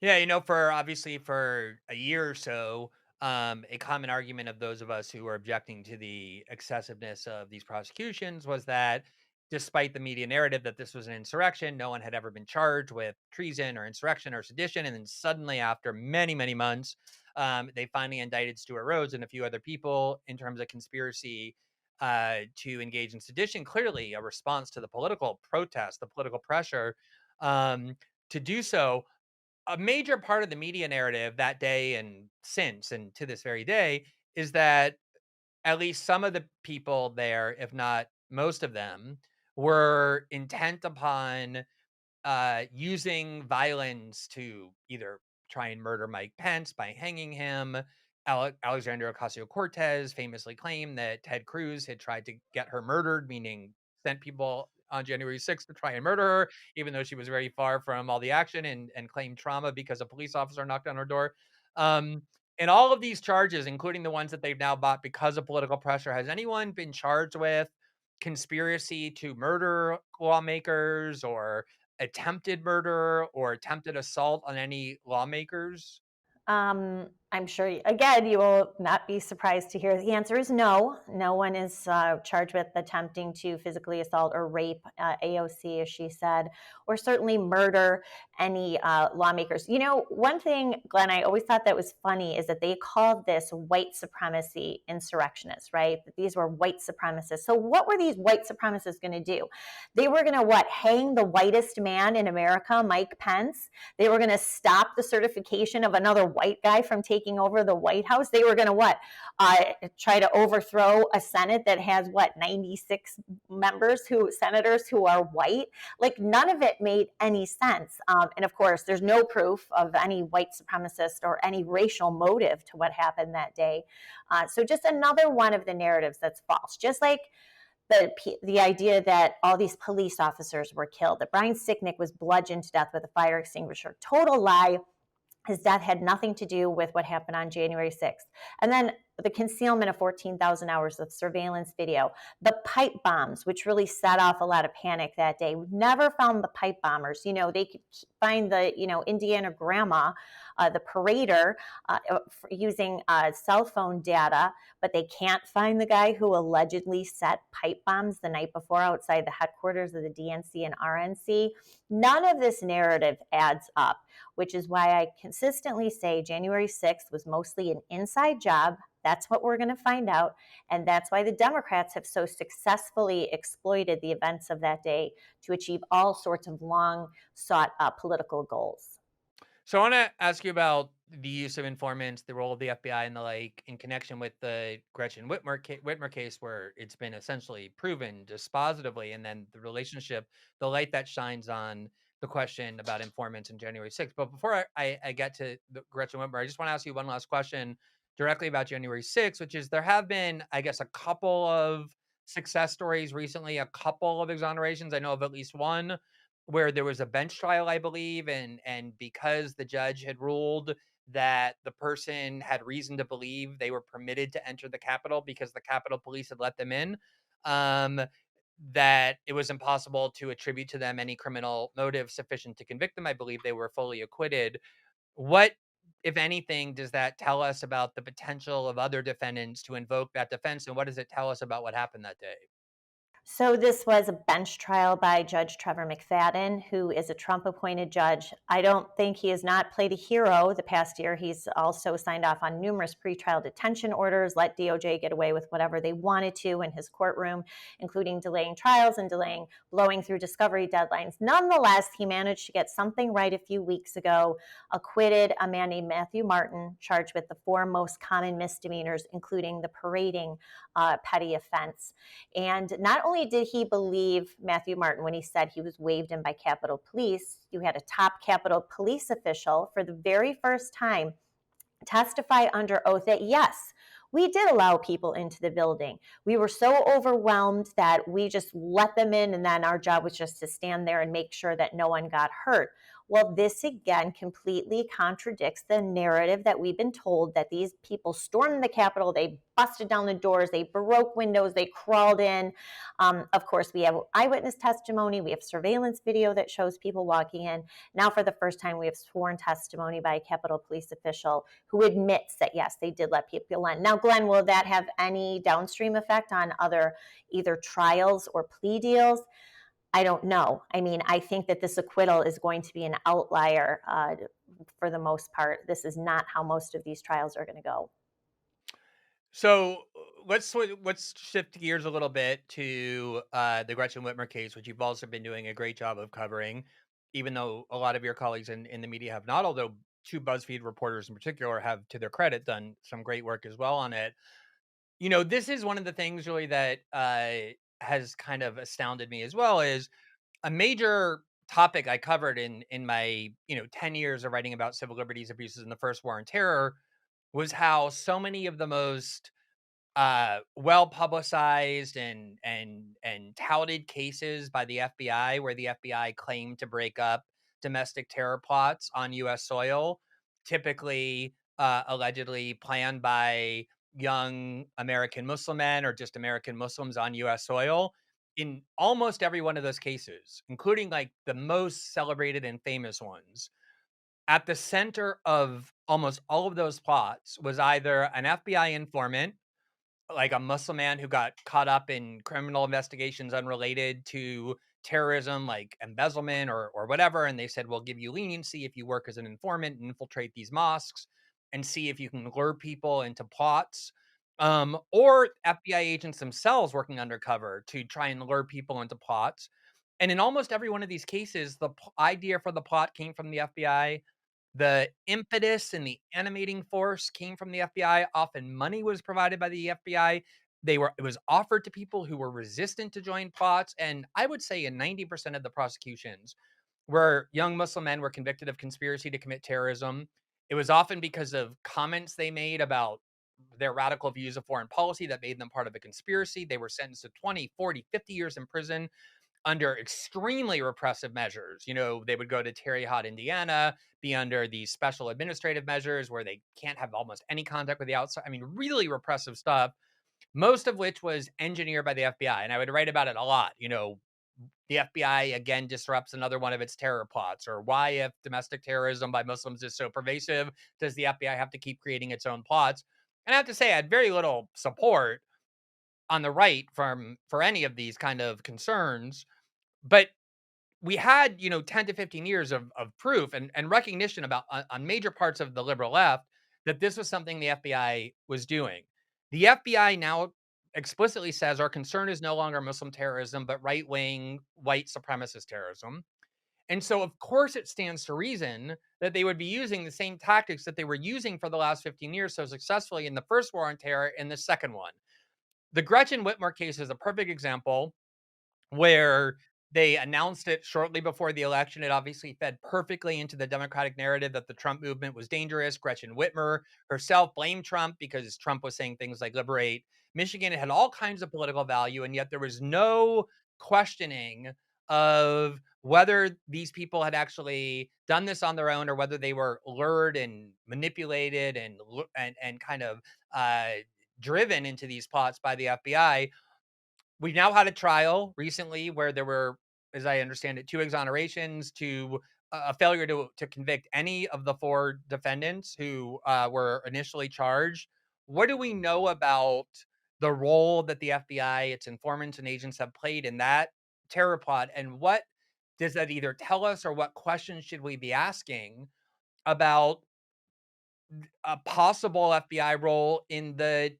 Yeah, for obviously for a year or so, a common argument of those of us who were objecting to the excessiveness of these prosecutions was that despite the media narrative that this was an insurrection, no one had ever been charged with treason or insurrection or sedition. And then suddenly, after many, many months, they finally indicted Stuart Rhodes and a few other people in terms of conspiracy to engage in sedition. Clearly, a response to the political protest, the political pressure um, to do so. A major part of the media narrative that day and since and to this very day is that at least some of the people there, if not most of them, were intent upon using violence to either try and murder Mike Pence by hanging him. Alexandria Ocasio Cortez famously claimed that Ted Cruz had tried to get her murdered, meaning sent people on January 6th to try and murder her, even though she was very far from all the action and claimed trauma because a police officer knocked on her door. Um, and all of these charges, including the ones that they've now bought because of political pressure, has anyone been charged with conspiracy to murder lawmakers or attempted murder or attempted assault on any lawmakers? I'm sure, again, you will not be surprised to hear the answer is no. No one is charged with attempting to physically assault or rape AOC, as she said, or certainly murder any lawmakers. One thing, Glenn, I always thought that was funny is that they called this white supremacy insurrectionists, right? That these were white supremacists. So, what were these white supremacists going to do? They were going to what? Hang the whitest man in America, Mike Pence. They were going to stop the certification of another white guy from taking over the White House. They were going to what? Try to overthrow a Senate that has what, 96 senators who are white. Like, none of it made any sense. And of course, there's no proof of any white supremacist or any racial motive to what happened that day. So just another one of the narratives that's false. Just like the idea that all these police officers were killed, that Brian Sicknick was bludgeoned to death with a fire extinguisher. Total lie. His death had nothing to do with what happened on January 6th. And then the concealment of 14,000 hours of surveillance video, the pipe bombs, which really set off a lot of panic that day. We never found the pipe bombers. They could find the, Indiana grandma, the parader, using cell phone data, but they can't find the guy who allegedly set pipe bombs the night before outside the headquarters of the DNC and RNC. None of this narrative adds up, which is why I consistently say January 6th was mostly an inside job. That's what we're going to find out. And that's why the Democrats have so successfully exploited the events of that day to achieve all sorts of long sought political goals. So I want to ask you about the use of informants, the role of the FBI, and the like in connection with the Gretchen Whitmer case, where it's been essentially proven dispositively, and then the relationship, the light that shines on the question about informants in January 6th. But before I get to the Gretchen Whitmer, I just want to ask you one last question directly about January 6th, which is there have been, I guess, a couple of success stories recently, a couple of exonerations. I know of at least one where there was a bench trial, I believe, and because the judge had ruled that the person had reason to believe they were permitted to enter the Capitol because the Capitol Police had let them in, um, that it was impossible to attribute to them any criminal motive sufficient to convict them. I believe they were fully acquitted. What, if anything, does that tell us about the potential of other defendants to invoke that defense, and what does it tell us about what happened that day? So this was a bench trial by Judge Trevor McFadden, who is a Trump-appointed judge. I don't think he has not played a hero the past year. He's also signed off on numerous pretrial detention orders, let DOJ get away with whatever they wanted to in his courtroom, including delaying trials and blowing through discovery deadlines. Nonetheless, he managed to get something right a few weeks ago, acquitted a man named Matthew Martin, charged with the four most common misdemeanors, including the parading petty offense. And not only did he believe Matthew Martin when he said he was waved in by Capitol Police, you had a top Capitol Police official for the very first time testify under oath that yes, we did allow people into the building. We were so overwhelmed that we just let them in, and then our job was just to stand there and make sure that no one got hurt. Well, this again completely contradicts the narrative that we've been told, that these people stormed the Capitol, they busted down the doors, they broke windows, they crawled in. Of course, we have eyewitness testimony, we have surveillance video that shows people walking in. Now, for the first time, we have sworn testimony by a Capitol Police official who admits that, yes, they did let people in. Now, Glenn, will that have any downstream effect on other either trials or plea deals? I don't know. I mean, I think that this acquittal is going to be an outlier for the most part. This is not how most of these trials are going to go. So let's shift gears a little bit to the Gretchen Whitmer case, which you've also been doing a great job of covering, even though a lot of your colleagues in the media have not. Although two BuzzFeed reporters in particular have, to their credit, done some great work as well on it. This is one of the things really that has kind of astounded me as well. Is a major topic I covered in my 10 years of writing about civil liberties abuses in the first war on terror was how so many of the most well publicized and touted cases by the FBI, where the FBI claimed to break up domestic terror plots on U.S. soil, typically allegedly planned by young American Muslim men or just American Muslims on U.S. soil. In almost every one of those cases, including like the most celebrated and famous ones, at the center of almost all of those plots was either an FBI informant, like a Muslim man who got caught up in criminal investigations unrelated to terrorism, like embezzlement or whatever, and they said, "We'll give you leniency if you work as an informant and infiltrate these mosques and see if you can lure people into plots." Or FBI agents themselves working undercover to try and lure people into plots. And in almost every one of these cases, the idea for the plot came from the FBI. The impetus and the animating force came from the FBI. Often money was provided by the FBI. It was offered to people who were resistant to join plots. And I would say in 90% of the prosecutions where young Muslim men were convicted of conspiracy to commit terrorism, it was often because of comments they made about their radical views of foreign policy that made them part of a conspiracy. They were sentenced to 20, 40, 50 years in prison under extremely repressive measures. They would go to Terre Haute, Indiana, be under these special administrative measures where they can't have almost any contact with the outside. I mean, really repressive stuff, most of which was engineered by the FBI. And I would write about it a lot. The FBI again disrupts another one of its terror plots, or why, if domestic terrorism by Muslims is so pervasive, does the FBI have to keep creating its own plots? And I have to say, I had very little support on the right for any of these kind of concerns. But we had, 10 to 15 years of proof and recognition about on major parts of the liberal left that this was something the FBI was doing. The FBI now explicitly says our concern is no longer Muslim terrorism, but right wing white supremacist terrorism. And so, of course, it stands to reason that they would be using the same tactics that they were using for the last 15 years so successfully in the first war on terror in the second one. The Gretchen Whitmer case is a perfect example where they announced it shortly before the election. It obviously fed perfectly into the Democratic narrative that the Trump movement was dangerous. Gretchen Whitmer herself blamed Trump because Trump was saying things like liberate Michigan. It had all kinds of political value, and yet there was no questioning of whether these people had actually done this on their own or whether they were lured and manipulated and kind of uh, driven into these plots by the FBI. We've now had a trial recently where there were, as I understand it, two exonerations to a failure to convict any of the four defendants who were initially charged. What do we know about the role that the FBI, its informants and agents have played in that terror plot? And what does that either tell us, or what questions should we be asking about a possible FBI role in the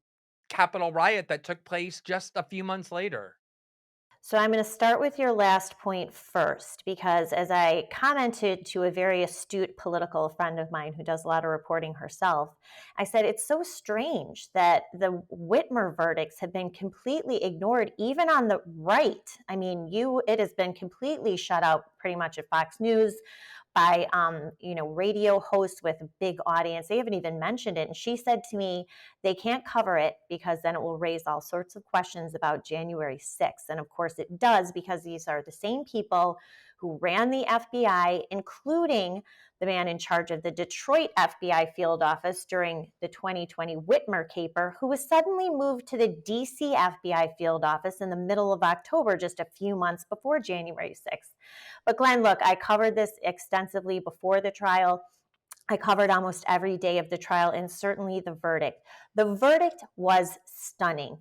Capitol riot that took place just a few months later? So I'm going to start with your last point first, because as I commented to a very astute political friend of mine who does a lot of reporting herself, I said it's so strange that the Whitmer verdicts have been completely ignored, even on the right. I mean, it has been completely shut out pretty much at Fox News, by radio hosts with a big audience. They haven't even mentioned it. And she said to me, they can't cover it because then it will raise all sorts of questions about January 6th. And of course it does, because these are the same people who ran the FBI, including the man in charge of the Detroit FBI field office during the 2020 Whitmer caper, who was suddenly moved to the DC FBI field office in the middle of October, just a few months before January 6th. But Glenn, look, I covered this extensively before the trial. I covered almost every day of the trial and certainly the verdict. The verdict was stunning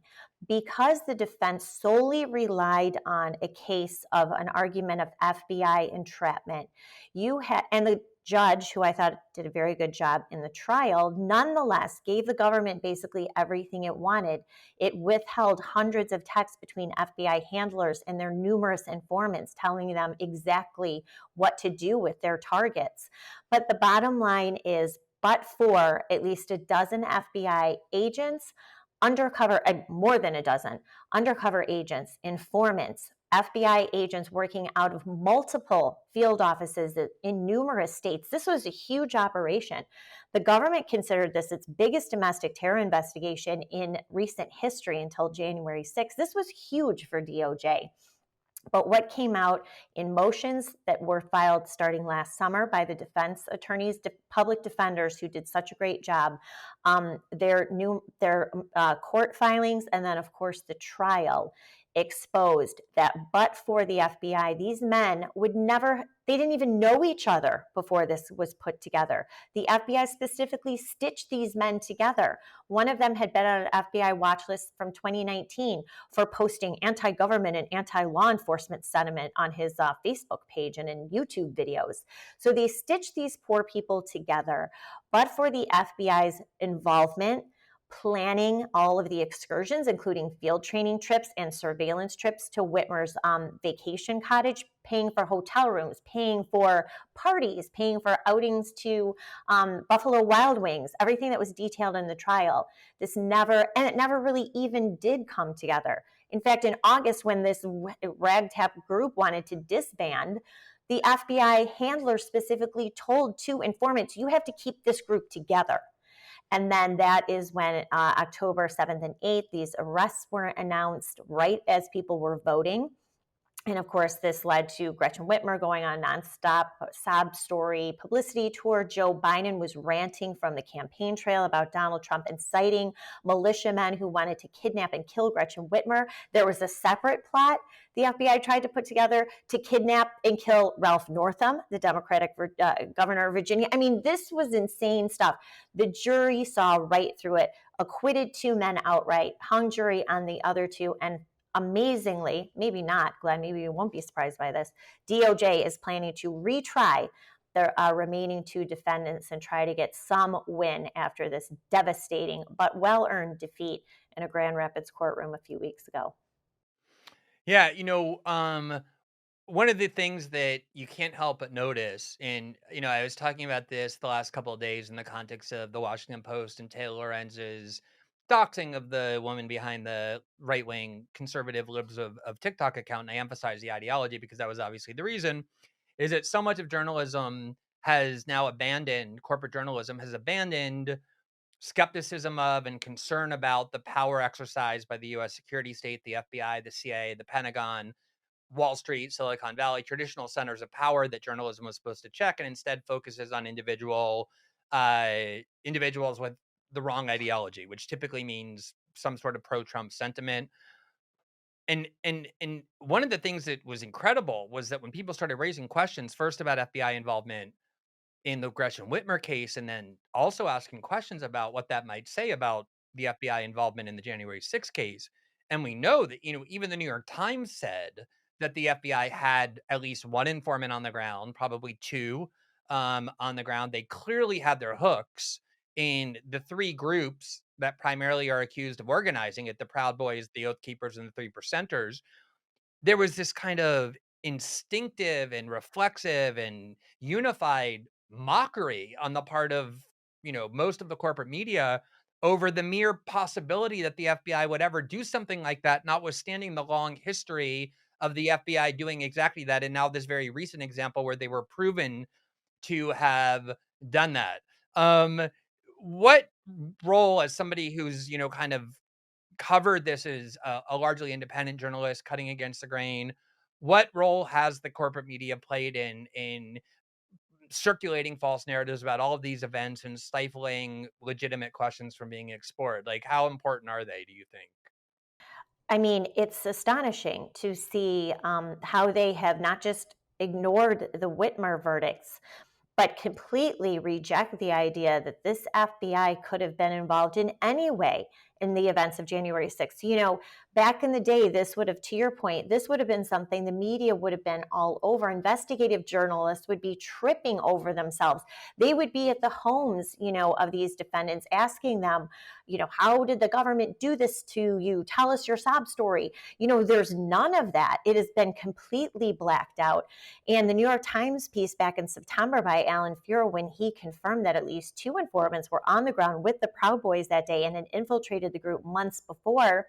because the defense solely relied on a case of an argument of FBI entrapment. And the judge, who I thought did a very good job in the trial, nonetheless gave the government basically everything it wanted. It withheld hundreds of texts between FBI handlers and their numerous informants, telling them exactly what to do with their targets. But the bottom line is, but for at least a dozen FBI agents, more than a dozen undercover agents, informants, FBI agents working out of multiple field offices in numerous states. This was a huge operation. The government considered this its biggest domestic terror investigation in recent history until January 6th. This was huge for DOJ. But what came out in motions that were filed starting last summer by the defense attorneys, public defenders who did such a great job, their court filings, and then of course the trial exposed that but for the FBI, these men they didn't even know each other before this was put together. The FBI specifically stitched these men together. One of them had been on an FBI watch list from 2019 for posting anti-government and anti-law enforcement sentiment on his Facebook page and in YouTube videos. So they stitched these poor people together. But for the FBI's involvement, planning all of the excursions, including field training trips and surveillance trips to Whitmer's vacation cottage, paying for hotel rooms, paying for parties, paying for outings to Buffalo Wild Wings, everything that was detailed in the trial. It never really even did come together. In fact, in August, when this ragtag group wanted to disband, the FBI handler specifically told two informants, you have to keep this group together. And then that is when October 7th and 8th, these arrests were announced right as people were voting. And of course, this led to Gretchen Whitmer going on a nonstop sob story publicity tour. Joe Biden was ranting from the campaign trail about Donald Trump, inciting militiamen who wanted to kidnap and kill Gretchen Whitmer. There was a separate plot the FBI tried to put together to kidnap and kill Ralph Northam, the Democratic governor of Virginia. I mean, this was insane stuff. The jury saw right through it, acquitted two men outright, hung jury on the other two, and amazingly, maybe not, Glenn, maybe you won't be surprised by this, DOJ is planning to retry the remaining two defendants and try to get some win after this devastating but well-earned defeat in a Grand Rapids courtroom a few weeks ago. Yeah, one of the things that you can't help but notice, and I was talking about this the last couple of days in the context of the Washington Post and Taylor Lorenz's doxing of the woman behind the right wing conservative libs of TikTok account. And I emphasize the ideology because that was obviously the reason, is that so much of journalism has now abandoned, corporate journalism has abandoned skepticism of and concern about the power exercised by the US security state, the FBI, the CIA, the Pentagon, Wall Street, Silicon Valley, traditional centers of power that journalism was supposed to check, and instead focuses on individuals with the wrong ideology, which typically means some sort of pro-Trump sentiment. And one of the things that was incredible was that when people started raising questions first about FBI involvement in the Gretchen Whitmer case, and then also asking questions about what that might say about the FBI involvement in the January 6th case. And we know that, even the New York Times said that the FBI had at least one informant on the ground, probably two on the ground. They clearly had their hooks in the three groups that primarily are accused of organizing it: the Proud Boys, the Oath Keepers, and the Three Percenters. There was this kind of instinctive and reflexive and unified mockery on the part of, most of the corporate media over the mere possibility that the FBI would ever do something like that, notwithstanding the long history of the FBI doing exactly that. And now this very recent example where they were proven to have done that. What role, as somebody who's, kind of covered this as a largely independent journalist cutting against the grain, what role has the corporate media played in circulating false narratives about all of these events and stifling legitimate questions from being explored? Like, how important are they, do you think? I mean, it's astonishing to see how they have not just ignored the Whitmer verdicts, but completely reject the idea that this FBI could have been involved in any way in the events of January 6th. Back in the day, this would have, to your point, this would have been something the media would have been all over. Investigative journalists would be tripping over themselves. They would be at the homes, of these defendants asking them, how did the government do this to you? Tell us your sob story. There's none of that. It has been completely blacked out. And the New York Times piece back in September by Alan Fuhr, when he confirmed that at least 2 informants were on the ground with the Proud Boys that day and had infiltrated the group months before,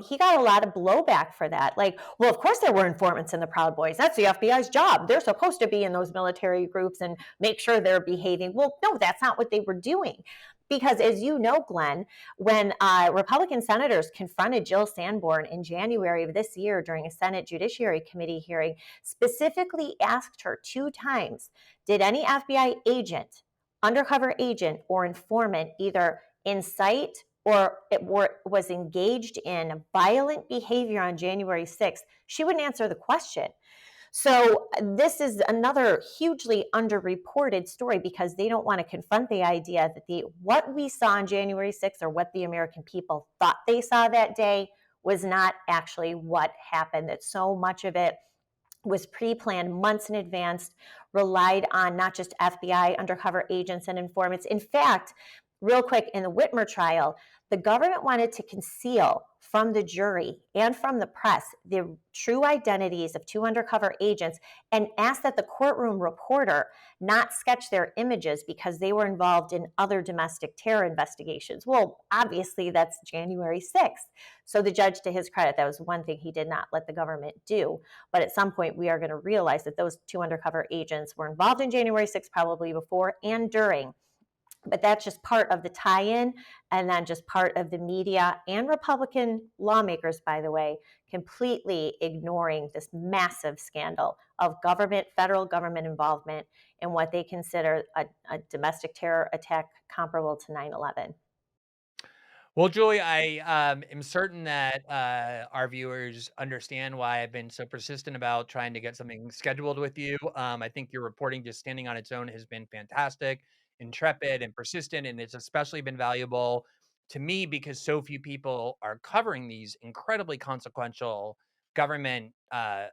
he got a lot of blowback for that. Like, well, of course there were informants in the Proud Boys. That's the FBI's job. They're supposed to be in those military groups and make sure they're behaving. Well, no, that's not what they were doing. Because as you know, Glenn, when Republican senators confronted Jill Sanborn in January of this year during a Senate Judiciary Committee hearing, specifically asked her 2 times, did any FBI agent, undercover agent, or informant either incite or was engaged in violent behavior on January 6th, she wouldn't answer the question. So this is another hugely underreported story because they don't want to confront the idea that what we saw on January 6th or what the American people thought they saw that day was not actually what happened. That so much of it was pre-planned months in advance, relied on not just FBI undercover agents and informants. In fact, real quick, in the Whitmer trial, the government wanted to conceal from the jury and from the press the true identities of 2 undercover agents and asked that the courtroom reporter not sketch their images because they were involved in other domestic terror investigations. Well, obviously, that's January 6th. So the judge, to his credit, that was one thing he did not let the government do. But at some point, we are going to realize that those 2 undercover agents were involved in January 6th, probably before and during. But that's just part of the tie-in, and then just part of the media and Republican lawmakers, by the way, completely ignoring this massive scandal of federal government involvement in what they consider a domestic terror attack comparable to 9/11. Well, Julie, I am certain that our viewers understand why I've been so persistent about trying to get something scheduled with you. I think your reporting, just standing on its own, has been fantastic, intrepid, and persistent, and it's especially been valuable to me because so few people are covering these incredibly consequential government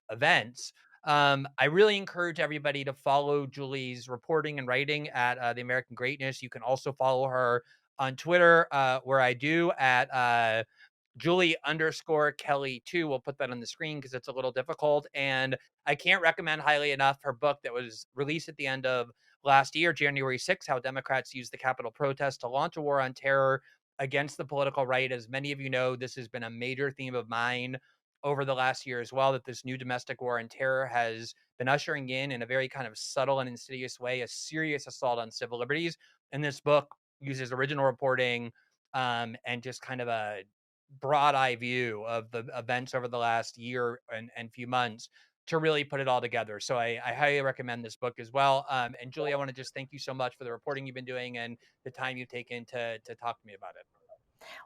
events. I really encourage everybody to follow Julie's reporting and writing at the American Greatness. You can also follow her on Twitter, where I do at Julie_Kelly 2. We'll put that on the screen because it's a little difficult. And I can't recommend highly enough her book that was released at the end of last year, January 6th, How Democrats Used the Capitol Protest to Launch a War on Terror Against the Political Right. As many of you know, this has been a major theme of mine over the last year as well, that this new domestic war on terror has been ushering in a very kind of subtle and insidious way, a serious assault on civil liberties. And this book uses original reporting and just kind of a broad eye view of the events over the last year and few months to really put it all together. So I highly recommend this book as well. And Julie, I want to just thank you so much for the reporting you've been doing and the time you've taken to talk to me about it.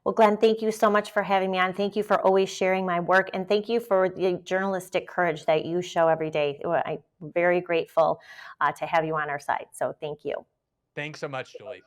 Well, Glenn, thank you so much for having me on. Thank you for always sharing my work, and thank you for the journalistic courage that you show every day. I'm very grateful to have you on our side. So thank you. Thanks so much, Julie.